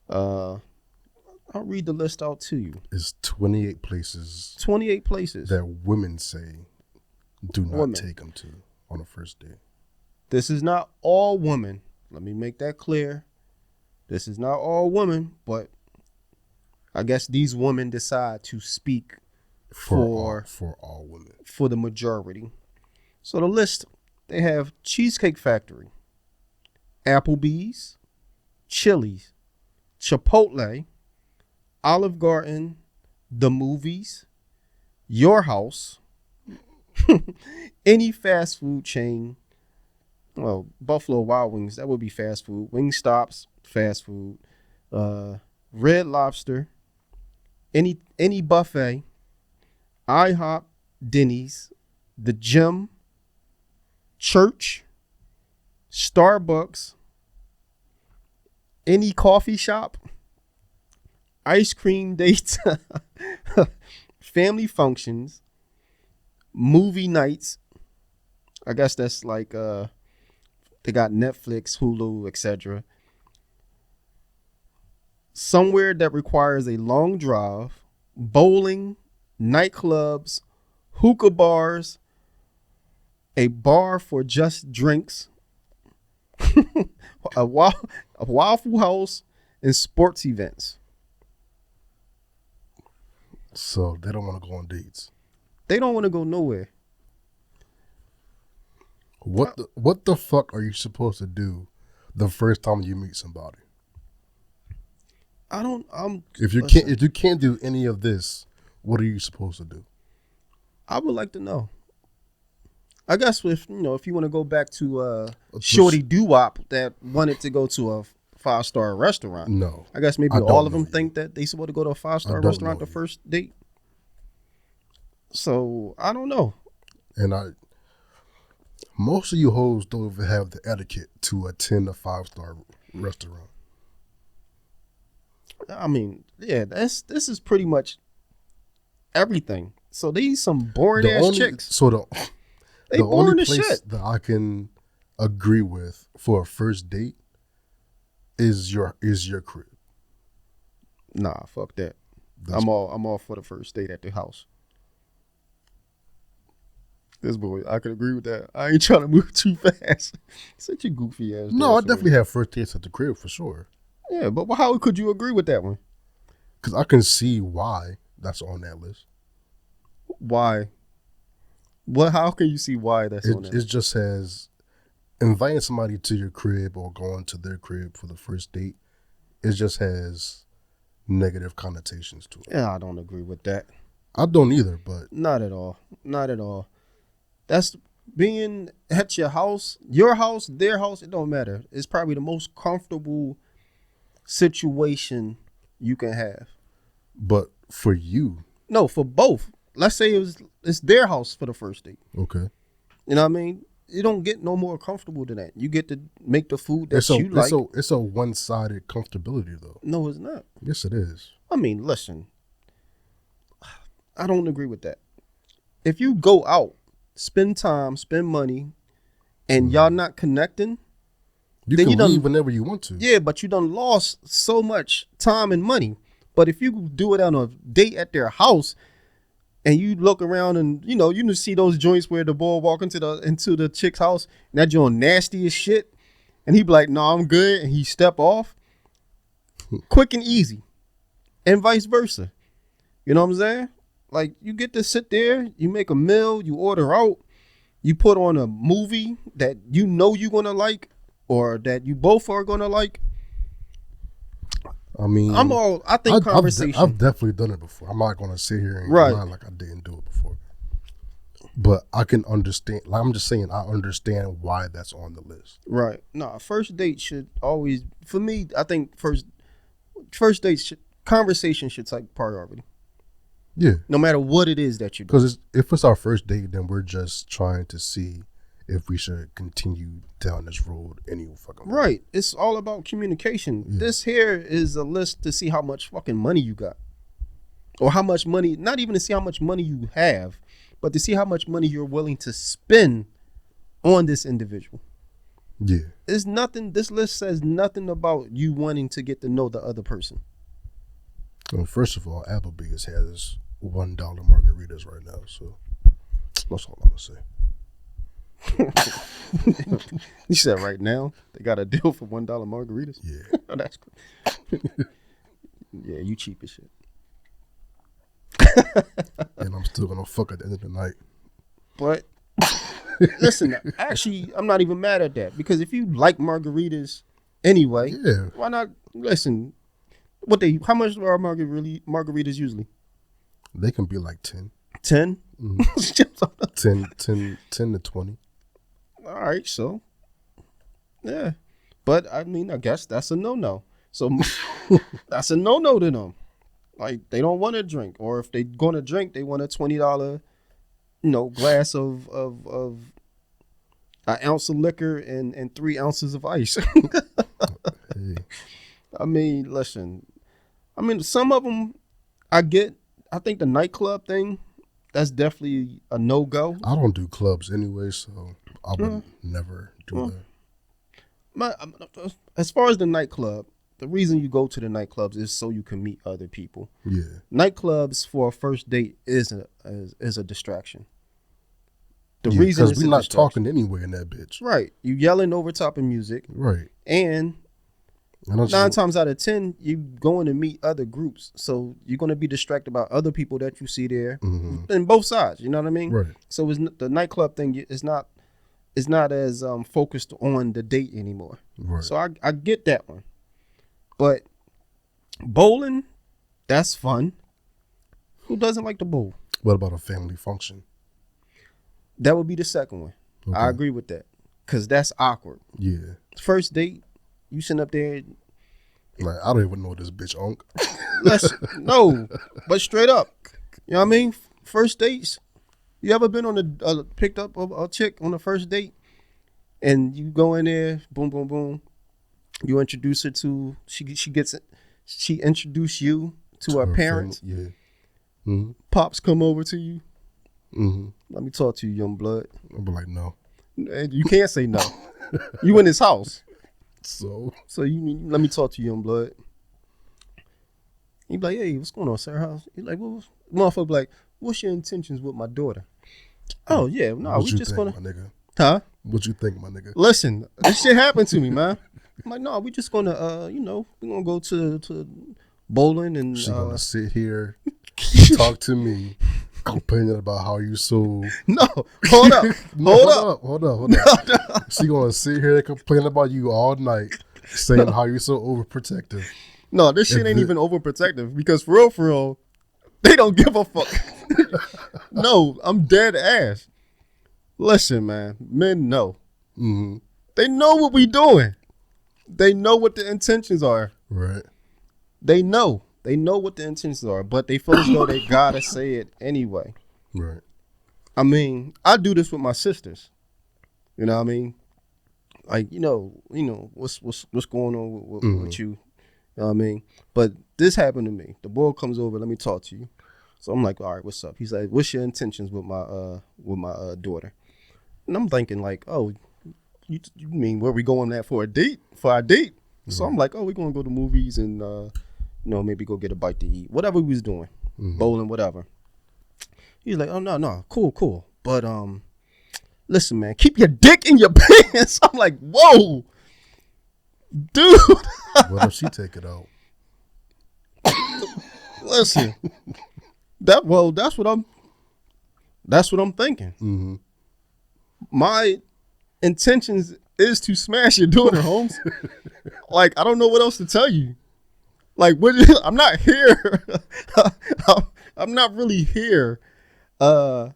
I'll read the list out to you. It's 28 places. 28 places that women say do not take them to on a first date. This is not all women. Let me make that clear. This is not all women, but I guess these women decide to speak for all women, for the majority. So the list, they have Cheesecake Factory, Applebee's, Chili's, Chipotle, Olive Garden, the movies, Your House, any fast food chain. Well, Buffalo Wild Wings, that would be fast food. Wingstops, fast food. Red Lobster, any buffet, IHOP, Denny's, the gym, church, Starbucks, any coffee shop, ice cream dates, family functions, movie nights. I guess that's like they got Netflix, Hulu, etc. Somewhere that requires a long drive, bowling, nightclubs, hookah bars, a bar for just drinks, a Waffle House, and sports events. So they don't want to go on dates. They don't want to go nowhere. What the fuck are you supposed to do the first time you meet somebody? If you can't do any of this, what are you supposed to do? I would like to know. I guess if you want to go back to Shorty Doo-Wop that wanted to go to a 5-star restaurant. No. I guess maybe all of them think that they supposed to go to a 5-star restaurant the first date. So I don't know. And most of you hoes don't even have the etiquette to attend a 5-star restaurant. I mean, yeah, this is pretty much everything. So these some boring ass chicks. So They the only boring as place shit. that I can agree with for a first date is your crib. Nah, fuck that. That's I'm all for the first date at the house. This boy, I could agree with that. I ain't trying to move too fast. Such a goofy ass. No, I dad, definitely have first dates at the crib for sure. Yeah, but how could you agree with that one? Because I can see why that's on that list. Why? What? How can you see why that's on that? It just says inviting somebody to your crib or going to their crib for the first date. It just has negative connotations to it. Yeah, I don't agree with that. I don't either, but Not at all. Not at all. That's being at your house, their house. It don't matter. It's probably the most comfortable situation you can have. but for you, No, for both. Let's say it's their house for the first date. okay, You know what I mean? You don't get no more comfortable than that. You get to make the food that you like. it's a one-sided comfortability though. No, it's not. Yes, it is. I mean, listen. I don't agree with that. If you go out, spend time, spend money, and y'all not connecting, You then can you done- leave whenever you want to. yeah, but you done lost so much time and money. But if you do it on a date at their house, and you look around and you see those joints where the boy walk into the chick's house and that joint nasty as shit, and he be like, "No, I'm good," and he step off, quick and easy, and vice versa. You know what I'm saying? Like you get to sit there, you make a meal, you order out, you put on a movie that you know you're gonna like, or that you both are gonna like. I mean, I think conversation. I've definitely done it before. I'm not going to sit here and Right. lie like I didn't do it before. But I can understand. Like I'm just saying, I understand why that's on the list. Right. No, first date should always, for me, I think first dates conversation should take priority. Yeah, No matter what it is that you do. because if it's our first date, then we're just trying to see if we should continue down this road any fucking way. Right. It's all about communication. Yeah. This here is a list to see how much fucking money you got. Or how much money, not even to see how much money you have, but to see how much money you're willing to spend on this individual. Yeah. It's nothing, this list says nothing about you wanting to get to know the other person. Well, first of all, Applebee's has $1 margaritas right now, so that's all I'm gonna say. You said right now they got a deal for $1 margaritas. Yeah. Oh, that's cool. Yeah, you cheap as shit. And I'm still gonna fuck at the end of the night. But listen, actually, I'm not even mad at that because if you like margaritas anyway, Yeah. why not? Listen, how much are margaritas usually? They can be like 10. 10? Mm-hmm. 10 to 20. All right, so yeah, but I mean, I guess that's a no. So that's a no to them. Like they don't want to drink, or if they're gonna drink, they want a $20, glass of an ounce of liquor and 3 ounces of ice. Hey. I mean, listen. I mean, some of them I get. I think the nightclub thing, that's definitely a no-go. I don't do clubs anyway, so I would never do that. As far as the nightclub, the reason you go to the nightclubs is so you can meet other people. Yeah. Nightclubs for a first date is a distraction. The Yeah, reason because it's we're a not distraction. talking anyway in that bitch. Right. You yelling over top of music, Right. and And I'm 9 just, times out of 10, you going to meet other groups. So you're going to be distracted by other people that you see there, and both sides. You know what I mean? right. So the nightclub thing is not as focused on the date anymore. Right. So I get that one, but bowling, that's fun. Who doesn't like to bowl? What about a family function? That would be the second one. Okay. I agree with that because that's awkward. Yeah. First date, you sitting up there. Like, I don't even know this bitch unk. No, but straight up, you know what I mean? First dates. You ever been on picked up a chick on the first date, and you go in there, boom, boom, boom. You introduce her to she she introduced you to her parents. Family. Yeah. Mm-hmm. Pops come over to you. Mm-hmm. Let me talk to you, young blood. I'll be like, no. You can't say no. You in his house. So you let me talk to you, young blood. He be like, hey, what's going on, sir? House? He like, well, motherfucker be like, what's your intentions with my daughter? Oh yeah, no, what we you just think, gonna, my nigga? huh? What you think, my nigga? Listen, this shit happened to me, man. I'm like, no, we just gonna, we're gonna go to bowling and She gonna sit here, talk to me, complaining about how you so. No, hold up, Hold up. She gonna sit here and complain about you all night, saying how you so overprotective. No, this shit ain't even overprotective because for real, they don't give a fuck. No, I'm dead ass. Listen, man, men know. Mm-hmm. They know what we doing. They know what the intentions are. Right. They know what the intentions are, but they feel as though they gotta say it anyway. Right. I mean, I do this with my sisters. You know what I mean? Like, what's going on with you? You know what I mean? But this happened to me. The boy comes over, let me talk to you. So I'm like, all right, what's up? He's like, what's your intentions with my daughter? And I'm thinking like, oh, you mean where we going at for our date? Mm-hmm. So I'm like, oh, we're gonna go to movies and maybe go get a bite to eat. Whatever we was doing. Mm-hmm. Bowling, whatever. He's like, oh no, cool. But listen, man, keep your dick in your pants. I'm like, whoa, dude. What if she take it out? Listen, that's what I'm thinking. Mm-hmm. My intentions is to smash your daughter, Holmes. Like, I don't know what else to tell you. Like, I'm not here. I'm not really here to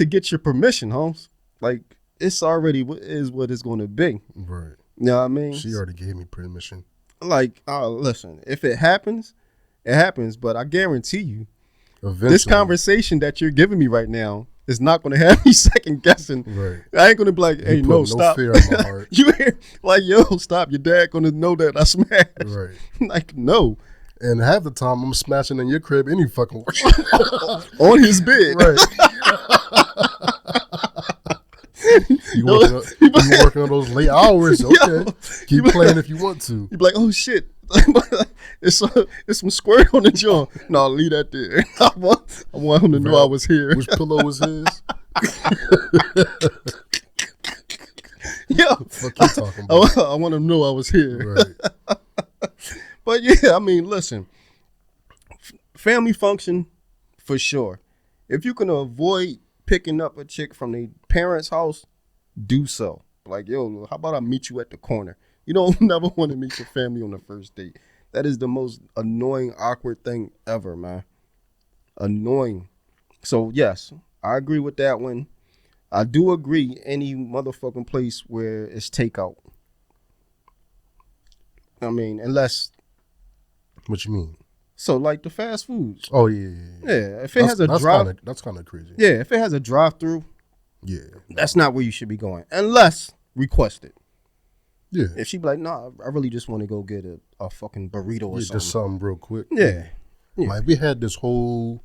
get your permission, Holmes. Like, it's already what it's going to be. Right. You know what I mean? She already gave me permission. Like, listen, if it happens, it happens. But I guarantee you, eventually, this conversation that you're giving me right now is not going to have me second guessing. Right. I ain't going to be like, hey, no, stop. Fear in my heart. You hear? Like, yo, stop. Your dad going to know that I smashed. Right. Like, no. And half the time, I'm smashing in your crib any fucking way. On his bed. Right. You working on those late hours? Okay. Yo, keep playing if you want to. You be like, oh, shit. It's some squirt on the jaw. No, leave that there. I want him to know I was here. Which pillow was his? Yo, fuck you talking about? I want him to know I was here. Right. But yeah, I mean, listen, family function for sure. If you can avoid picking up a chick from the parents' house, do so. Like, yo, how about I meet you at the corner? You don't never want to meet your family on the first date. That is the most annoying, awkward thing ever, man. Annoying. So, yes, I agree with that one. I do agree any motherfucking place where it's takeout. I mean, unless... What you mean? So, like the fast foods. Oh, yeah. Yeah, if it has a drive... That's kind of crazy. Yeah, if it has a drive-through, yeah, that's not where you should be going. Unless requested. Yeah. If she be like, nah, I really just want to go get a fucking burrito or something. Just something real quick. Yeah. Like, we had this whole...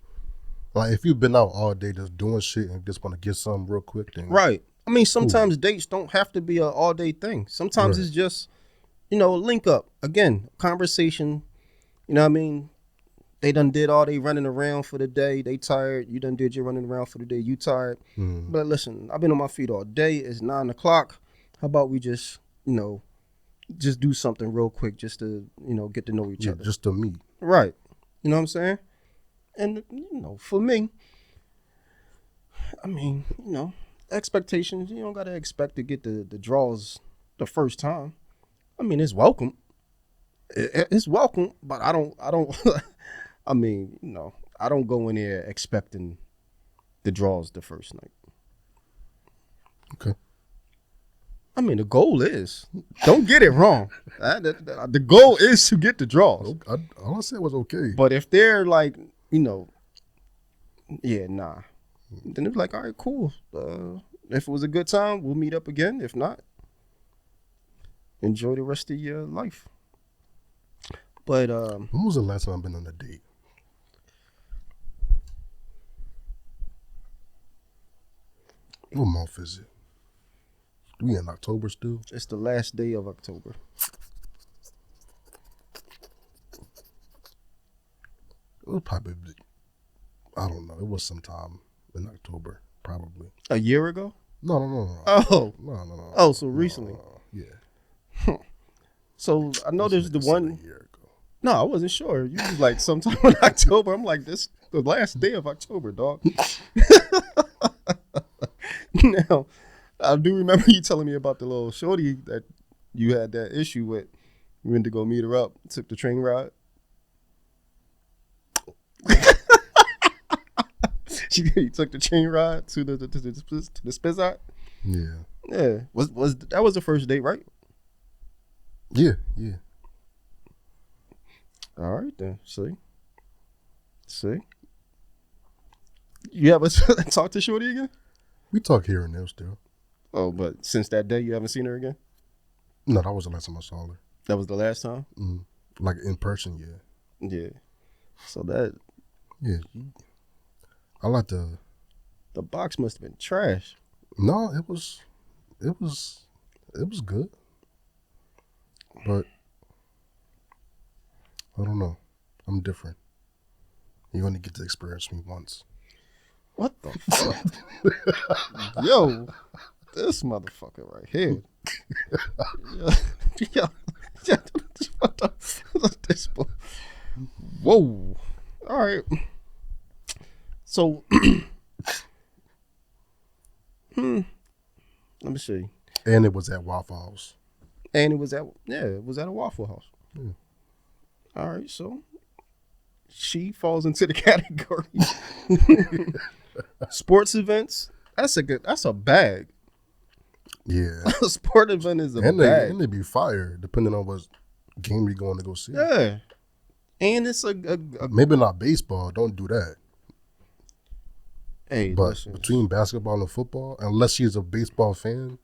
Like, if you've been out all day just doing shit and just want to get something real quick, then... Right. I mean, sometimes dates don't have to be an all-day thing. Sometimes it's just, a link up. Again, conversation. You know what I mean? They done did all they running around for the day. They tired. You done did your running around for the day. You tired. Mm. But listen, I've been on my feet all day. It's 9 o'clock. How about we just, just do something real quick just to, get to know each other. Just to meet. Right. You know what I'm saying? And, for me, I mean, expectations, you don't got to expect to get the draws the first time. I mean, it's welcome. It's welcome, but I don't, I mean, I don't go in there expecting the draws the first night. Okay. I mean, the goal is, don't get it wrong. The goal is to get the draws. All I said was okay. But if they're like, yeah, nah. Then it's like, all right, cool. If it was a good time, we'll meet up again. If not, enjoy the rest of your life. But when was the last time I've been on a date? What month is it? We in October still? it's the last day of October. It was probably, I don't know. It was sometime in October, probably. A year ago? No. Oh. No. Oh, so recently. Yeah. So I know there's the This is one. a year ago. No, I wasn't sure. You was like sometime in October. I'm like, this the last day of October, dog. Now, I do remember you telling me about the little shorty that you had that issue with. You went to go meet her up, took the train ride. You took the train ride to the Spizot. Yeah. Yeah, was that was the first date, right? Yeah. All right then. See. You ever talk to shorty again? We talk here and there still. Oh, but since that day, you haven't seen her again? No, that was the last time I saw her. That was the last time? Like in person, yeah. Yeah. So that... Yeah. I like the box must have been trash. No, it was good. But I don't know. I'm different. You only get to experience me once. What the fuck? Yo, this motherfucker right here. Yeah. Whoa. All right. So, let me see. And it was at Waffle House. And it was at a Waffle House. Yeah. All right, so she falls into the category. Sports events. That's a bag. Yeah. A sport event is a and bag. And they be fire, depending on what game you're going to go see. Yeah. And it's a maybe not baseball. Don't do that. Hey, but listen. Between basketball and football, unless she's a baseball fan,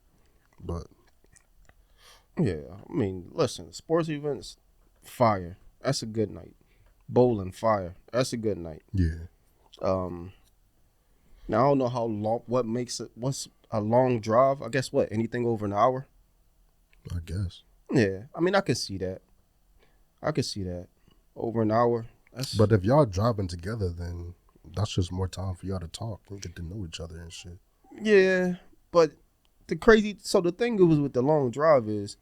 but yeah, I mean, listen, sports events, fire. That's a good night. Bowling, fire. That's a good night. Yeah. Now I don't know how long. What's a long drive? I guess anything over an hour. I guess. Yeah, I mean, I could see that. Over an hour. But if y'all driving together, then that's just more time for y'all to talk and get to know each other and shit. Yeah, but the thing was with the long drive is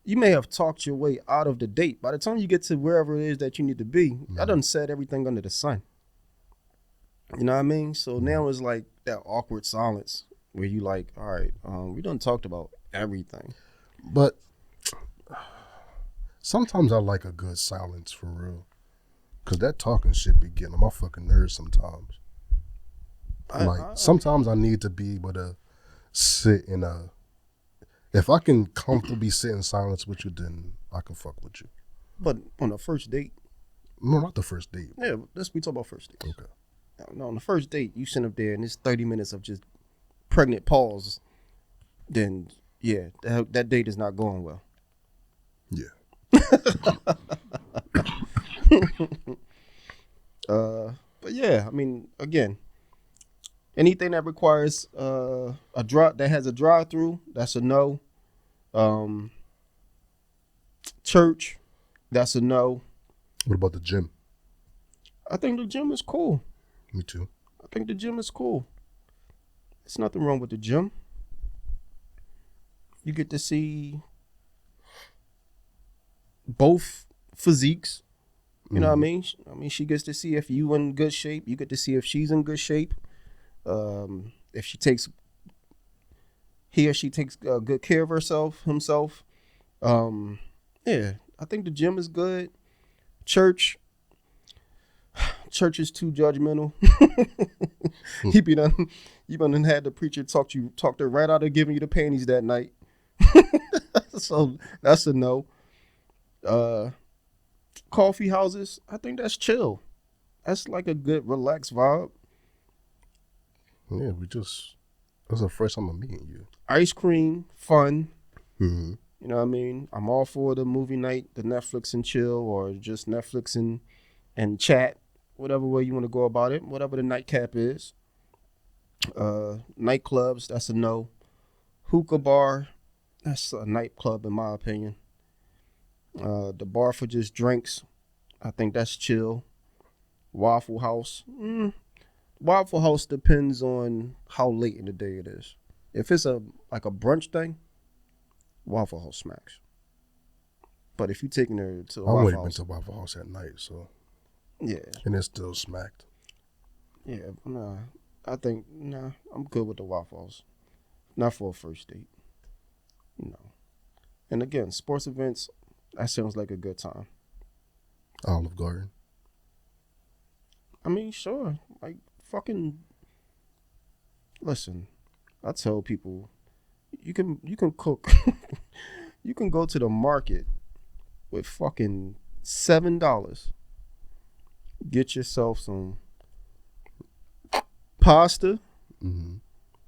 you may have talked your way out of the date. By the time you get to wherever it is that you need to be, I done said everything under the sun. You know what I mean? So now it's like that awkward silence where you like, all right, we done talked about everything. But sometimes I like a good silence for real. Because that talking shit be getting on my fucking nerves sometimes. Sometimes I need to be able to sit in a... If I can comfortably sit in silence with you, then I can fuck with you. But on the first date? No, not the first date. Yeah, we talk about first dates. Okay. No, on the first date, you sit up there and it's 30 minutes of just pregnant pause. Then, yeah, that date is not going well. Yeah. But yeah, I mean, again, anything that requires that has a drive-through, that's a no. Church, that's a no. What about the gym? I think the gym is cool. Me too. I think the gym is cool. There's nothing wrong with the gym. You get to see both physiques. You know what I mean? She gets to see if you in good shape. You get to see if she's in good shape. If he or she takes good care of himself. Yeah, I think the gym is good. Church is too judgmental. You done had the preacher talked her right out of giving you the panties that night. So that's a no. Coffee houses, I think that's chill. That's like a good relaxed vibe. Yeah, that's the first time I'm meeting you. Ice cream, fun. Mm-hmm. You know what I mean? I'm all for the movie night, the Netflix and chill, or just Netflix and chat, whatever way you want to go about it, whatever the nightcap is. Nightclubs, that's a no. Hookah bar, that's a nightclub in my opinion. The bar for just drinks, I think that's chill. Waffle House, Waffle House depends on how late in the day it is. If it's like a brunch thing, Waffle House smacks. But if you're taking her to a I've Waffle only been House, to Waffle House at night, so yeah, and it's still smacked. yeah, nah. I'm good with the Waffle House. Not for a first date, no. And again, sports events, that sounds like a good time. Olive Garden. I mean, sure, like fucking. Listen, I tell people, you can cook, you can go to the market with fucking $7. Get yourself some pasta,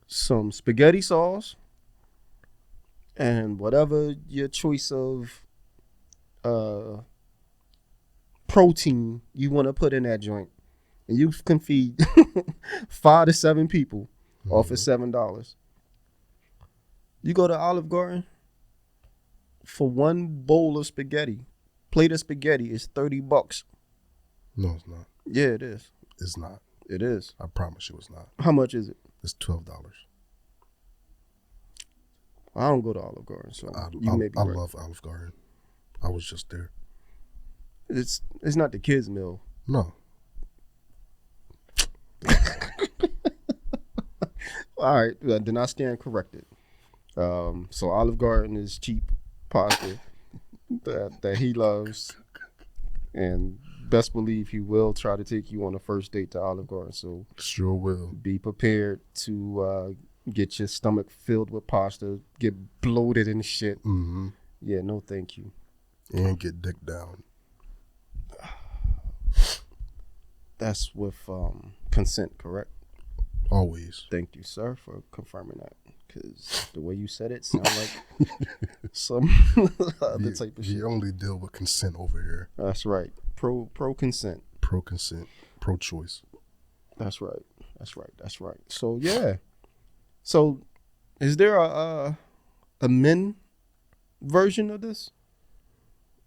some spaghetti sauce, and whatever your choice of protein you want to put in that joint. And you can feed 5 to 7 people off of $7. You go to Olive Garden for one bowl of spaghetti, plate of spaghetti is $30. No, it's not. Yeah, it is. It's not. It is. I promise you it's not. How much is it? It's $12. I don't go to Olive Garden, so you may be I right. love Olive Garden. I was just there. It's not the kids' meal. No. All right, then I stand corrected. So Olive Garden is cheap pasta that he loves, and best believe he will try to take you on a first date to Olive Garden. So Sure will. be prepared to get your stomach filled with pasta, get bloated and shit. Mm-hmm. Yeah, no thank you. And get dick down. That's with consent, correct? Always. Thank you, sir, for confirming that. Because the way you said it sounded like some other type of shit. You only deal with consent over here. That's right. Pro consent. Pro consent. Pro choice. That's right. So yeah. So is there a men version of this?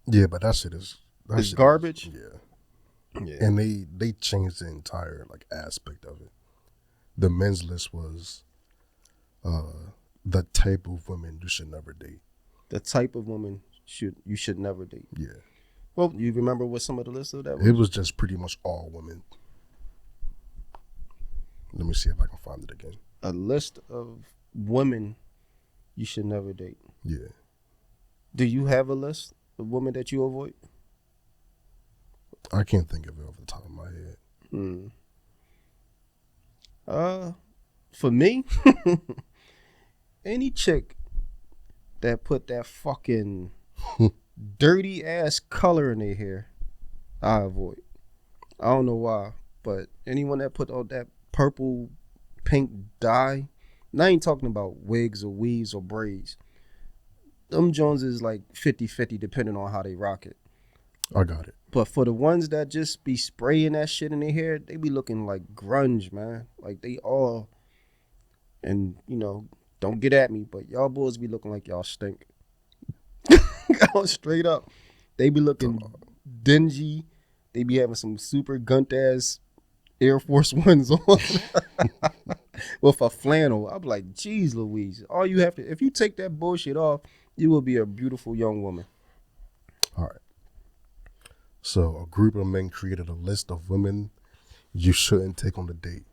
Yeah, but that shit is Garbage. Yeah. And they changed the entire like aspect of it. The men's list was the type of women you should never date. The type of woman you should never date. Yeah. Well, you remember what some of the list of that was? It was just pretty much all women. Let me see if I can find it again. A list of women you should never date. Yeah. Do you have a list of women that you avoid? I can't think of it off the top of my head. For me, any chick that put that fucking dirty ass color in their hair, I avoid. I don't know why, but anyone that put all that purple, pink dye, and I ain't talking about wigs or weaves or braids. Them Jones is like 50-50 depending on how they rock it. I got it. But for the ones that just be spraying that shit in their hair, they be looking like grunge, man. Like they all, and you know, don't get at me, but y'all boys be looking like y'all stink. Straight up. They be looking dingy. They be having some super gunt ass Air Force Ones on with a flannel. I'm like, geez Louise. All you have to, if you take that bullshit off, you will be a beautiful young woman. All right. So a group of men created a list of women you shouldn't take on a date.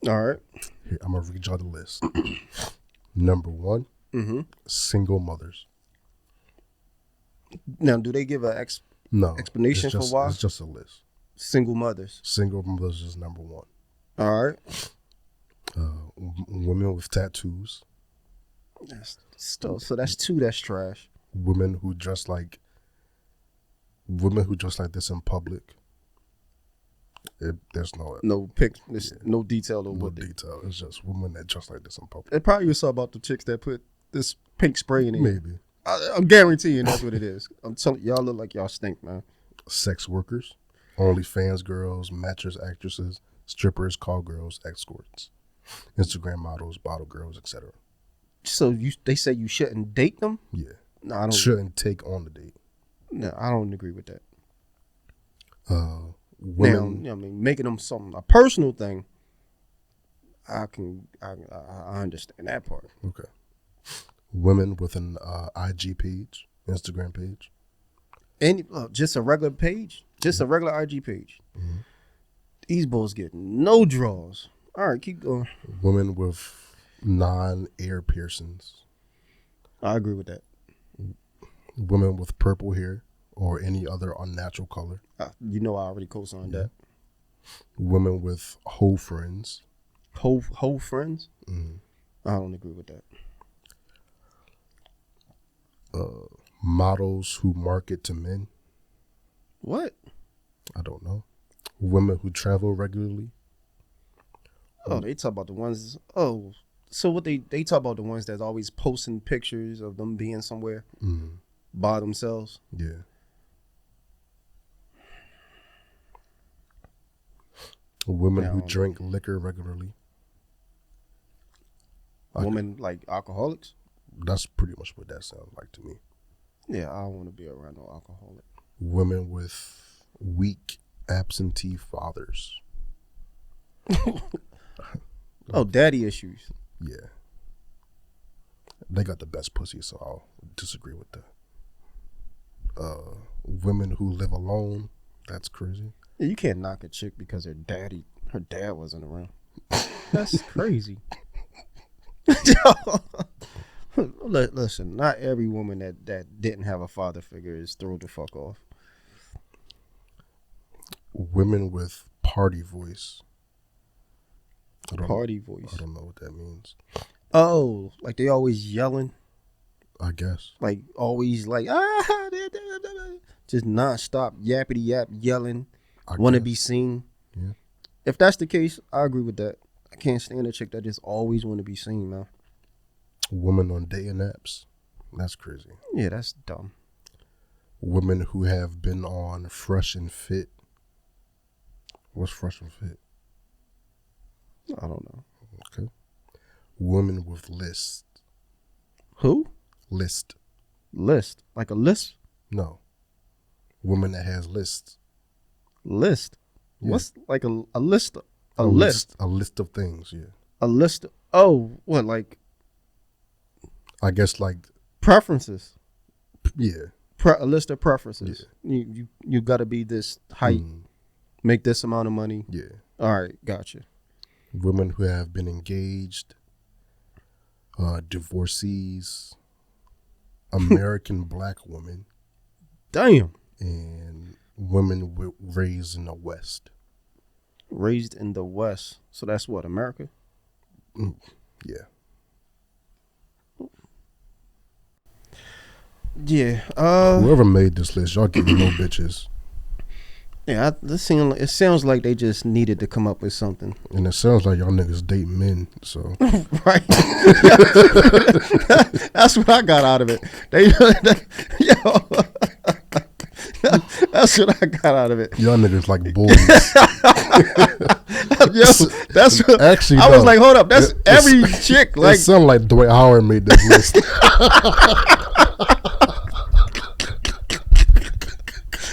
All right. Here, I'm going to read y'all the list. Number 1, single mothers. Now, do they give an explanation for why? It's just a list. Single mothers. Single mothers is number 1. All right. Women with tattoos. So that's 2 that's trash. Women who dress like this in public. There's no pics, no detail of no what detail. It's just women that dress like this in public. It probably was about the chicks that put this pink spray in it. Maybe. I'm guaranteeing that's what it is. I'm telling y'all look like y'all stink, man. Sex workers, OnlyFans girls, mattress actresses, strippers, call girls, escorts, Instagram models, bottle girls, etc. So they say you shouldn't date them? Yeah. No, I don't. Shouldn't take on the date. No, I don't agree with that. Women. Now, I mean, making them something a personal thing. I understand that part. Okay. Women with an IG page, Instagram page. Just a regular page, just a regular IG page. Mm-hmm. These bulls get no draws. All right, keep going. Women with non-ear piercings. I agree with that. Women with purple hair or any other unnatural color. You know I already co-signed that. Women with hoe friends. Whole friends? Mm-hmm. I don't agree with that. Models who market to men. What? I don't know. Women who travel regularly. Oh, they talk about the ones. Oh, so what they talk about the ones that's always posting pictures of them being somewhere by themselves. Yeah. Women who drink liquor regularly. Women like alcoholics. That's pretty much what that sounds like to me. Yeah, I don't want to be around no alcoholic. Women with weak absentee fathers. Oh, daddy issues. Yeah. They got the best pussy, so I'll disagree with that. Women who live alone. That's crazy. Yeah, you can't knock a chick because her dad wasn't around. That's crazy. Listen, not every woman that didn't have a father figure is thrown the fuck off. Women with party voice. Party voice. I don't know what that means. Oh, like they always yelling. I guess. Like always like just nonstop yappity yap yelling. Want to be seen. Yeah. If that's the case, I agree with that. I can't stand a chick that just always want to be seen, man. Women on dating apps. That's crazy. Yeah, that's dumb. Women who have been on Fresh and Fit. What's Fresh and Fit? I don't know. Okay. Women with list. Who? List. List. Like a list? No. Woman that has lists. List. Yeah. What's like a list? A list. A list of things, yeah. A list. Oh, what, like? I guess like. Preferences. Yeah. A list of preferences. Yeah. You got to be this height. Make this amount of money. Yeah. All right, gotcha. Women who have been engaged. Divorcees. American black women. Damn. And women raised in the West. Raised in the West. So that's what, America? Yeah. Yeah. Whoever made this list, y'all give me no bitches. Yeah, it sounds like they just needed to come up with something. And it sounds like y'all niggas date men, so. Right. That's what I got out of it. That's what I got out of it. Y'all niggas like boys. Yo, that's what actually. I was like, hold up, that's every chick. Like, it sounded like Dwight Howard made this list.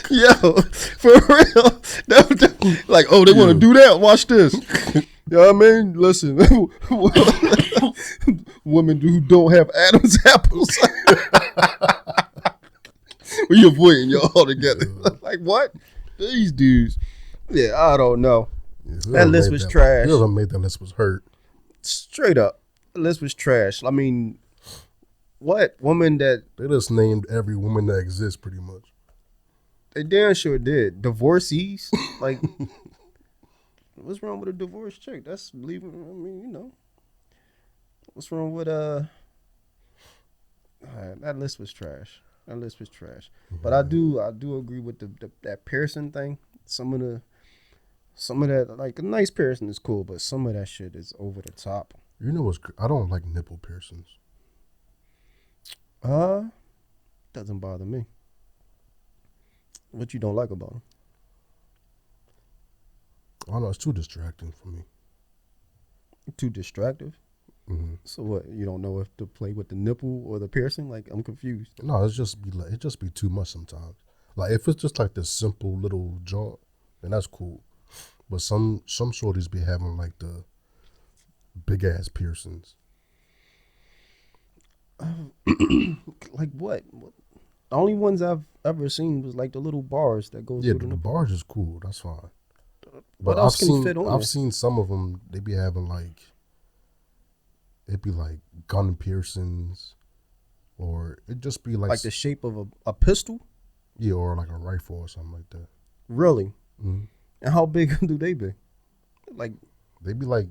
Yo, for real. Like, oh, they want to do that? Watch this. You know what I mean? Listen, women who don't have Adam's apples. We avoiding y'all together. Like, what? These dudes. Yeah, I don't know. Yeah, that list was trash. Whoever made that list was hurt. Straight up. The list was trash. I mean, what? Woman that... They just named every woman that exists, pretty much. They damn sure did. Divorcees? Like, what's wrong with a divorced chick? That's believing. I mean, you know. What's wrong with that list was trash. That list was trash. But I do agree with that piercing thing. Some of that, like, a nice piercing is cool, but some of that shit is over the top. You know what's? I don't like nipple piercings. Doesn't bother me. What you don't like about them? I don't know. It's too distracting for me. Too distractive. Mm-hmm. So what? You don't know if to play with the nipple or the piercing? Like, I'm confused. No, it just be too much sometimes. Like if it's just like this simple little joint, then that's cool. But some shorties be having like the big ass piercings. Like what? The only ones I've ever seen was like the little bars that go through the bars is cool. That's fine. What But else can fit on I've there? seen some of them. They be having like, it'd be like gun piercings, or it just be like the shape of a pistol? Yeah, or like a rifle or something like that. Really? Mm-hmm. And how big do they be? Like they be like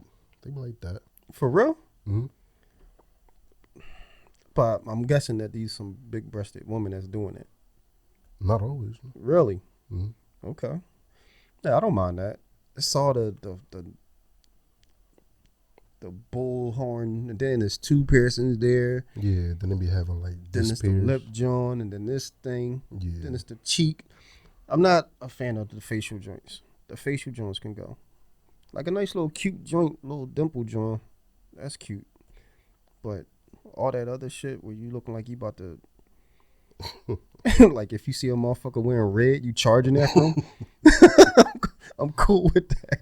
that. For real? Mm-hmm. But I'm guessing that these some big-breasted women that's doing it. Not always. Really? Mm-hmm. Okay. Yeah, I don't mind that. I saw the bullhorn, and then there's 2 piercings there. Yeah, then they be having like this. Then it's the lip joint, and then this thing. Yeah. Then it's the cheek. I'm not a fan of the facial joints. The facial joints can go. Like a nice little cute joint, little dimple joint. That's cute. But all that other shit where you looking like you about to like if you see a motherfucker wearing red, you charging that from I'm cool with that.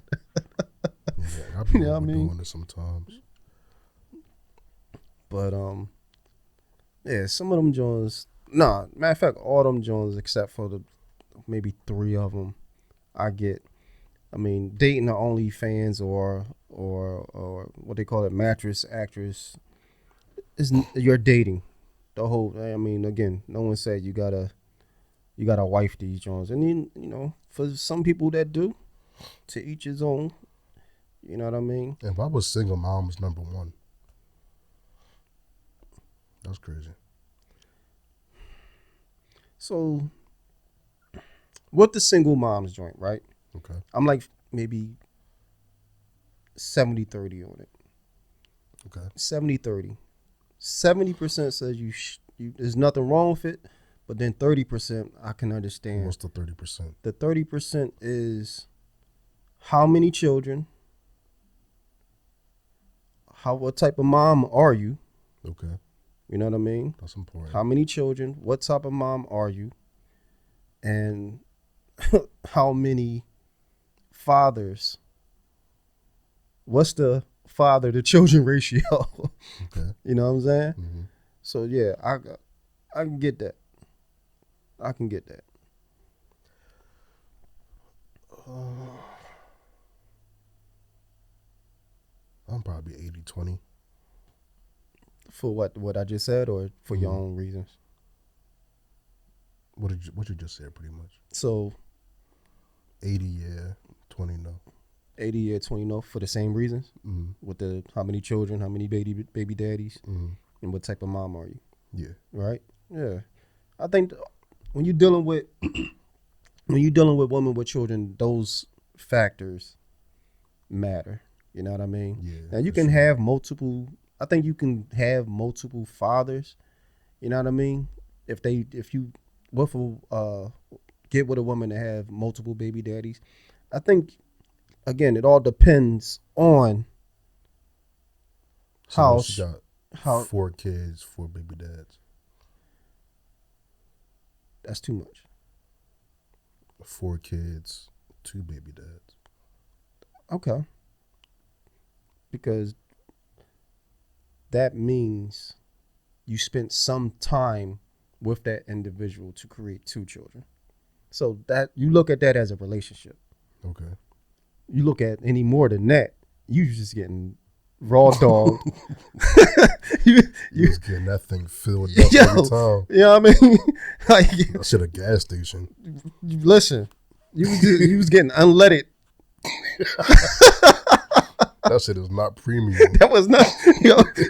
Yeah, I be doing it sometimes. But yeah, some of them joints. Nah, matter of fact, all them joints except for the maybe 3 of them, I get. I mean, dating the OnlyFans or what they call it, mattress actress, is you're dating the whole. I mean, again, no one said you gotta wife these joints, and then for some people that do, to each his own. You know what I mean? If I was single, mom was number 1. That's crazy. So, with the single moms joint, right? Okay. I'm like maybe 70-30 on it. Okay. 70-30. 70% says you there's nothing wrong with it, but then 30% I can understand. What's the 30%? The 30% is how many children, what type of mom are you? Okay. You know what I mean? That's important. How many children, what type of mom are you? And how many fathers? What's the father to children ratio? Okay. You know what I'm saying? Mm-hmm. So yeah, I can get that. I can get that. I'm probably 80-20. For what I just said, or for your own reasons? What you just said, pretty much. So 80, yeah, 20, no. 80 or 20, no, for the same reasons. Mm-hmm. With the how many children, how many baby daddies, Mm-hmm. and what type of mom are you? Yeah. Right? Yeah. I think when you're dealing with women with children, those factors matter. You know what I mean? Yeah. Now you can have multiple. I think you can have multiple fathers. You know what I mean? If you get with a woman to have multiple baby daddies, I think again it all depends on So she got 4 kids, 4 baby dads. That's too much. 4 kids, 2 baby dads. Okay. Because that means you spent some time with that individual to create 2 children. So that you look at that as a relationship. Okay. You look at any more than that, you just getting raw dog. you was getting that thing filled up every time. You know what I mean? Like, that shit a gas station. Listen, you was getting unleaded. That shit is not premium. That was not,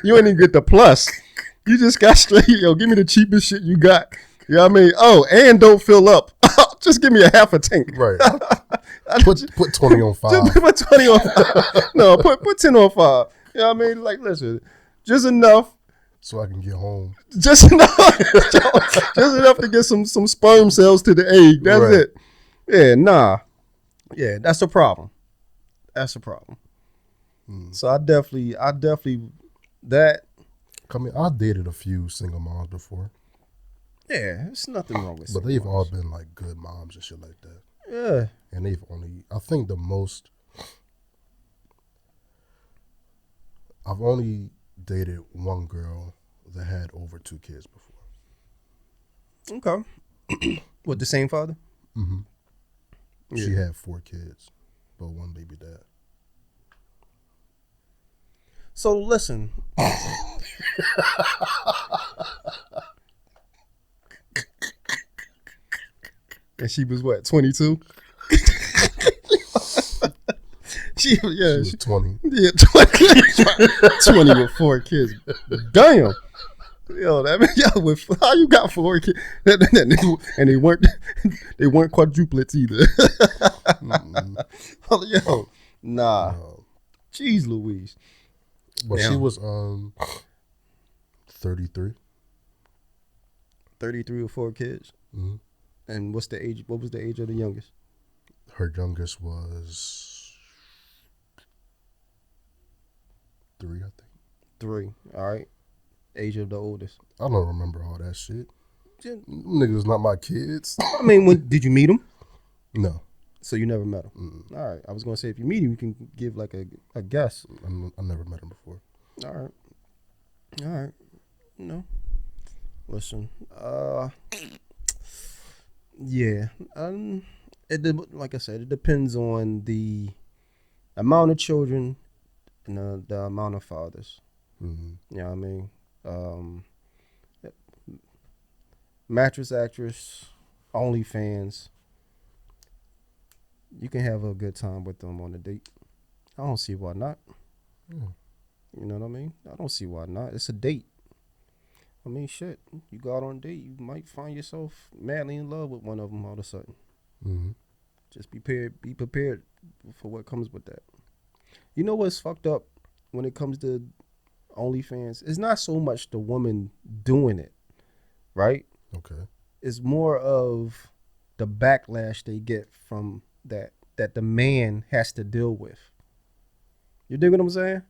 you ain't even get the plus. You just got straight, give me the cheapest shit you got. You know what I mean? Oh, and don't fill up. Just give me a half a tank. Right. Put 20 on 5. Just put 20 on 5. No, put 10 on 5. You know what I mean? Like, listen, just enough so I can get home. Just enough, just enough to get some sperm cells to the egg. That's Right. it. Yeah, nah. Yeah, that's a problem. That's a problem. So I definitely that. I mean, I dated a few single moms before, Yeah, there's nothing wrong with. but they've all been like good moms and shit like that. Yeah. And they've only, I think the most, I've only dated one girl that had over 2 kids before. Okay. With the same father? Mm-hmm. Yeah. She had 4 kids, but 1 baby dad. So listen. And she was what, 22? She was 20. Yeah, 20 with 4 kids. Damn. Yo, that mean, with how you got 4 kids? And they weren't quadruplets either. Yo, nah. No. Jeez Louise. But Damn. she was 33. 33 with 4 kids. Mm-hmm. And what's the age? What was the age of the youngest? Her youngest was 3, I think. 3. All right. Age of the oldest. I don't remember all that shit. Just- Them niggas not my kids. I mean, did you meet him? No. So you never met him. Mm-mm. All right. I was gonna say if you meet him, you can give like a guess. I never met him before. All right. All right. No. Listen. Yeah. Like I said, it depends on the amount of children and the amount of fathers. Mm-hmm. You know what I mean? Mattress actress, OnlyFans. You can have a good time with them on a date. I don't see why not. Yeah. You know what I mean? I don't see why not. It's a date. I mean, shit. You go out on a date, you might find yourself madly in love with one of them all of a sudden. Mm-hmm. Just be prepared for what comes with that. You know what's fucked up when it comes to OnlyFans? It's not so much the woman doing it, right? Okay. It's more of the backlash they get from that the man has to deal with. You dig what I'm saying?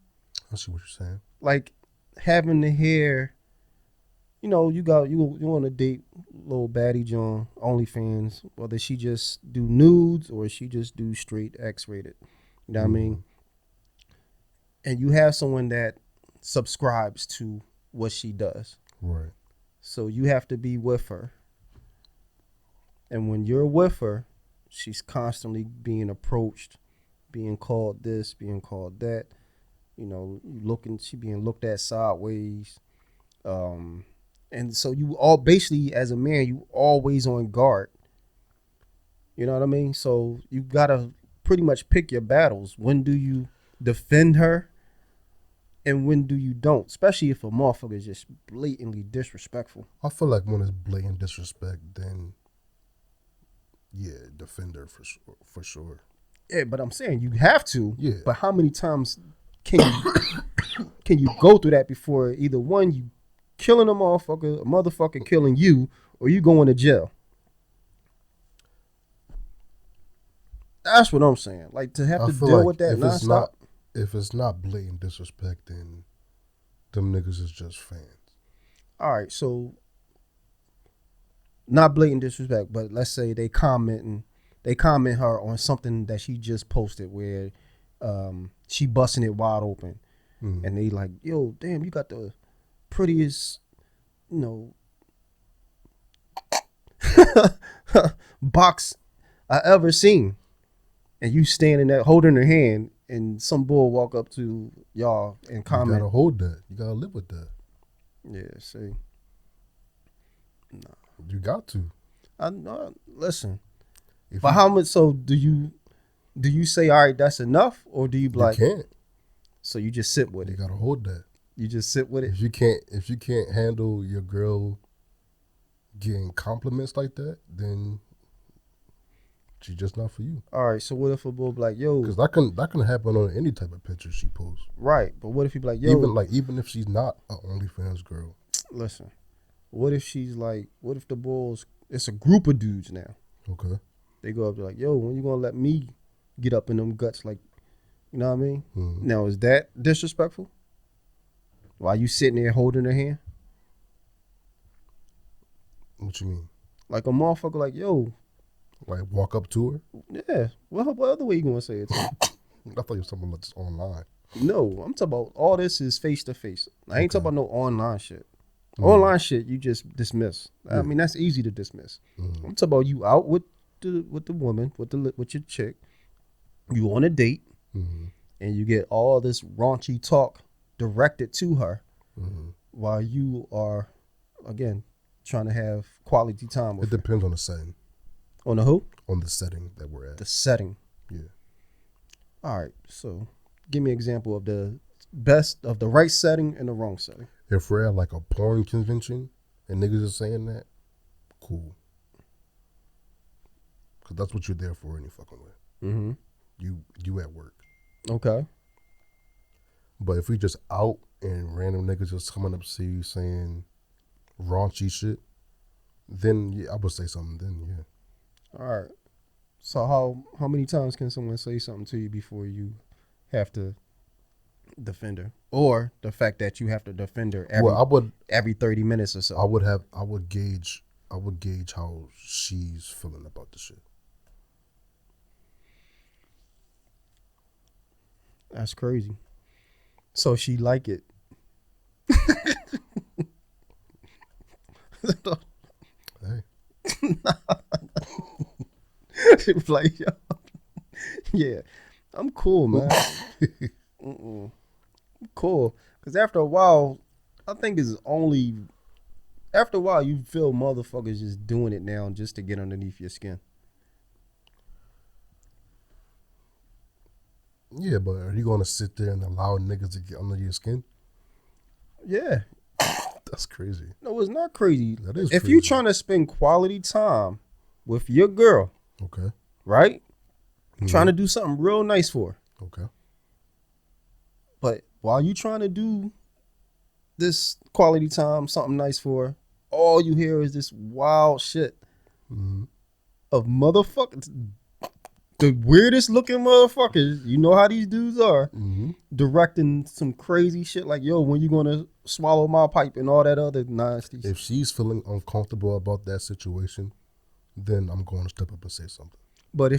I see what you're saying. Like having to hear, you know, you on a date, little baddie John, OnlyFans, whether she just do nudes or she just do straight X-rated. You know what I mean? And you have someone that subscribes to what she does. Right. So you have to be with her. And when you're with her, she's constantly being approached, being called this, being called that. You know, she being looked at sideways. And so you all basically, as a man, you always on guard. You know what I mean? So you gotta pretty much pick your battles. When do you defend her? And when do you don't? Especially if a motherfucker is just blatantly disrespectful. I feel like when it's blatant disrespect, then yeah, defend her for sure. Yeah, but I'm saying you have to. Yeah. But how many times can you go through that before either one, you killing a motherfucker killing you, or you going to jail? That's what I'm saying. Like to have to deal with that nonstop. If it's not blatant disrespect, then them niggas is just fans. All right, so not blatant disrespect, but let's say they comment her on something that she just posted where she busting it wide open, and they like, yo, damn, you got the prettiest, you know, box I ever seen, and you standing there holding her hand, and some bull walk up to y'all and comment. You gotta hold that. You gotta live with that. Yeah, see. You got to. I know. Listen, If but how much? So do you say, all right, that's enough, or do you be like? You can't. So you just sit with You it. gotta hold that. You just sit with it. If you can't handle your girl getting compliments like that, then She's just not for you. All right, so what if a bull be like, yo, Because that can happen on any type of picture she posts. right? But what if he be like, yo, Even if she's not an OnlyFans girl. listen, what if she's like, what if the bulls? It's a group of dudes now. Okay. They go up to like, yo, when you gonna let me get up in them guts? Like, you know what I mean? Mm-hmm. Now is that disrespectful? While you sitting there holding her hand, What you mean? like a motherfucker, like, yo, Like walk up to her? yeah. What other way you gonna say it? To her? I thought you were talking about this online. No, I'm talking about all this is face to face. I ain't Okay. talking about no online shit. Mm-hmm. Online shit you just dismiss. I Yeah. mean that's easy to dismiss. Mm-hmm. I'm talking about you out with the woman with your chick. You on a date Mm-hmm. and you get all this raunchy talk directed to her Mm-hmm. while you are again trying to have quality time It with her. depends on the setting. On the who? On the setting that we're at. The setting. Yeah. All right. So give me an example of the best of the right setting and the wrong setting. If we're at like a porn convention and niggas are saying that, cool. Because that's what you're there for any fucking way. Mm-hmm. You at work. Okay. But if we just out and random niggas just coming up to you saying raunchy shit, then yeah, I would say something then, yeah. All right. So how many times can someone say something to you before you have to defend her, or the fact that you have to defend her every 30 minutes or so? I would gauge how she's feeling about the shit. That's crazy. So she like it. Hey. She was like, yo, yeah, I'm cool, man. I'm cool. Because after a while, I think it's only after a while you feel motherfuckers just doing it now just to get underneath your skin. Yeah, but are you gonna sit there and allow niggas to get under your skin? Yeah. That's crazy. No, it's not crazy. That is if crazy. you're trying to spend quality time with your girl, Okay. right? Mm-hmm. Trying to do something real nice for her. Okay. But while you trying to do this quality time, something nice for her, all you hear is this wild shit Mm-hmm. of motherfuckers. The weirdest looking motherfuckers, you know how these dudes are, Mm-hmm. directing some crazy shit like, yo, when you gonna swallow my pipe and all that other nasty If she's feeling uncomfortable about that situation, then I'm going to step up and say something. But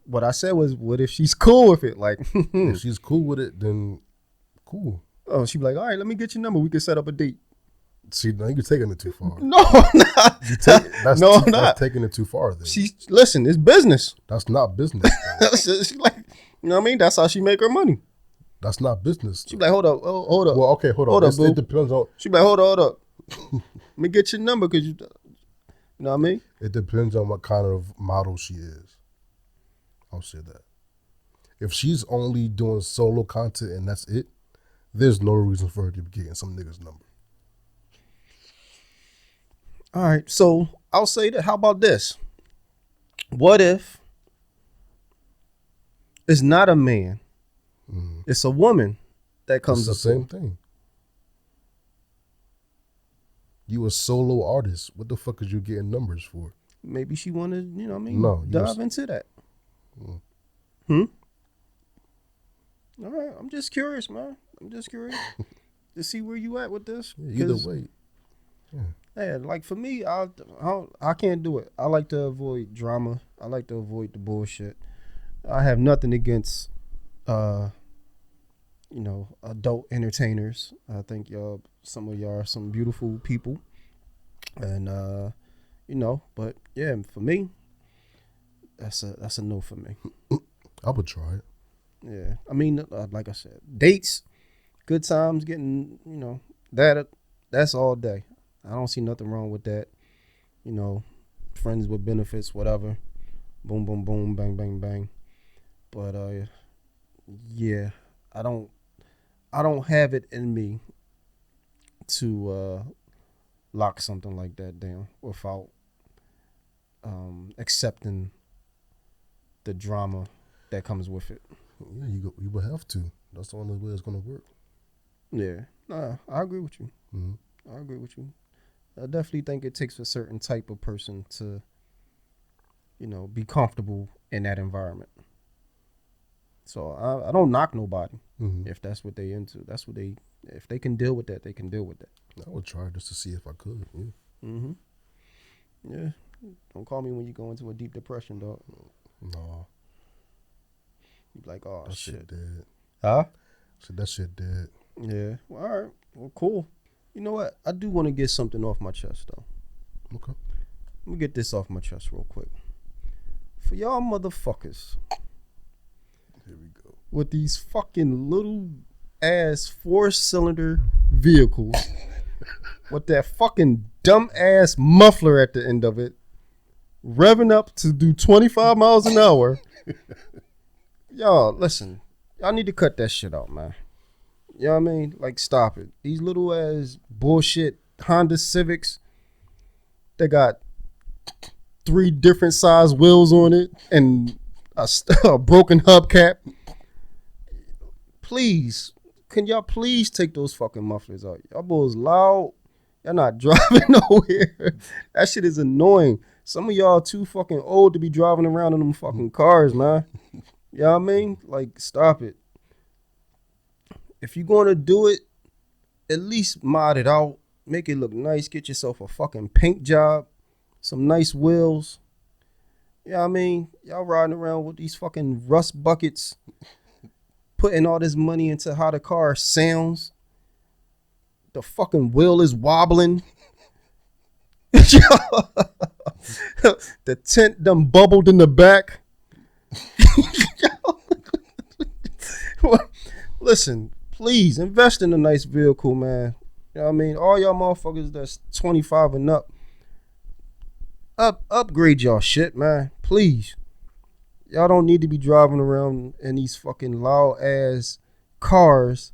what I said was, what if she's cool with it? Like, If she's cool with it, then cool. oh, she'd be like, all right, let me get your number. We can set up a date. See, now you're taking it too far. No, I'm not. That's taking it too far. Then Listen, it's business. that's not business. She like, you know what I mean? That's how she make her money. That's not business. She be like, hold up. Well, okay, hold on. Hold up, boo. It depends on. She be like, hold up. Let me get your number because you know what I mean? It depends on what kind of model she is. I'll say that. If she's only doing solo content and that's it, there's no reason for her to be getting some nigga's number. All right, so I'll say that. How about this? What if it's not a man, it's a woman that comes up It's the same thing. You a solo artist. What the fuck is you getting numbers for? Maybe she wanted, you know what I mean? No, dive into that. All right, I'm just curious, man. I'm just curious to see where you at with this. Yeah, either way. Yeah, like for me, I can't do it. I like to avoid drama. I like to avoid the bullshit. I have nothing against, adult entertainers. I think some of y'all are some beautiful people, and but yeah, for me, that's a no for me. I would try it. Yeah, I mean, like I said, dates, good times, getting that's all day. I don't see nothing wrong with that. Friends with benefits, whatever. Boom, boom, boom, bang, bang, bang. But yeah, I don't have it in me to lock something like that down without accepting the drama that comes with it. Yeah, you would have to. That's the only way it's gonna work. Yeah, nah, I agree with you. Mm-hmm. I agree with you. I definitely think it takes a certain type of person to, be comfortable in that environment. So I don't knock nobody Mm-hmm. if that's what they into. That's what they. If they can deal with that, they can deal with that. I would try just to see if I could. Yeah. Mm-hmm. Yeah. Don't call me when you go into a deep depression, dog. No, You be like, oh that shit. shit dead. Huh? So that shit dead. Yeah. Well, all right. Well, cool. You know what? I do want to get something off my chest though. Okay. Let me get this off my chest real quick. For y'all motherfuckers Here we go. with these fucking little ass 4-cylinder vehicles with that fucking dumb ass muffler at the end of it, revving up to do 25 miles an hour. Y'all, listen. Y'all need to cut that shit out, man. You know what I mean? Like, stop it. These little ass bullshit Honda Civics, they got 3 different size wheels on it and a broken hubcap. Please, can y'all please take those fucking mufflers out? Y'all boys loud. Y'all not driving nowhere. That shit is annoying. Some of y'all too fucking old to be driving around in them fucking cars, man. You know what I mean? Like, stop it. If you're going to do it, at least mod it out. Make it look nice. Get yourself a fucking paint job. Some nice wheels. You know what I mean? Y'all riding around with these fucking rust buckets. Putting all this money into how the car sounds. The fucking wheel is wobbling. The tent done bubbled in the back. Listen, please invest in a nice vehicle, man. You know what I mean? All y'all motherfuckers that's 25 and upgrade y'all shit, man. Please. Y'all don't need to be driving around in these fucking loud ass cars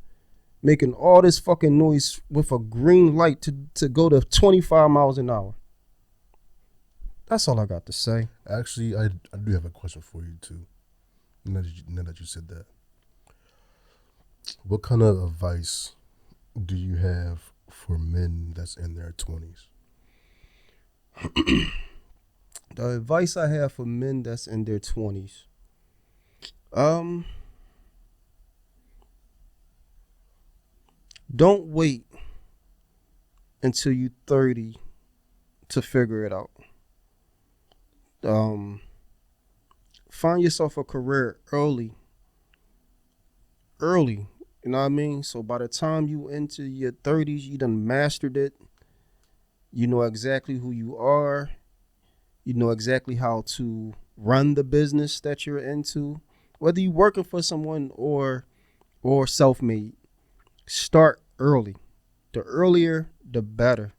making all this fucking noise with a green light to go to 25 miles an hour. That's all I got to say. Actually, I do have a question for you too. Now that you said that, what kind of advice do you have for men that's in their 20s? The advice I have for men that's in their 20s. Don't wait until you're 30 to figure it out. Find yourself a career early. You know what I mean? So by the time you enter your 30s, you done mastered it. You know exactly who you are. You know exactly how to run the business that you're into. Whether you're working for someone or self-made, start early. The earlier, the better.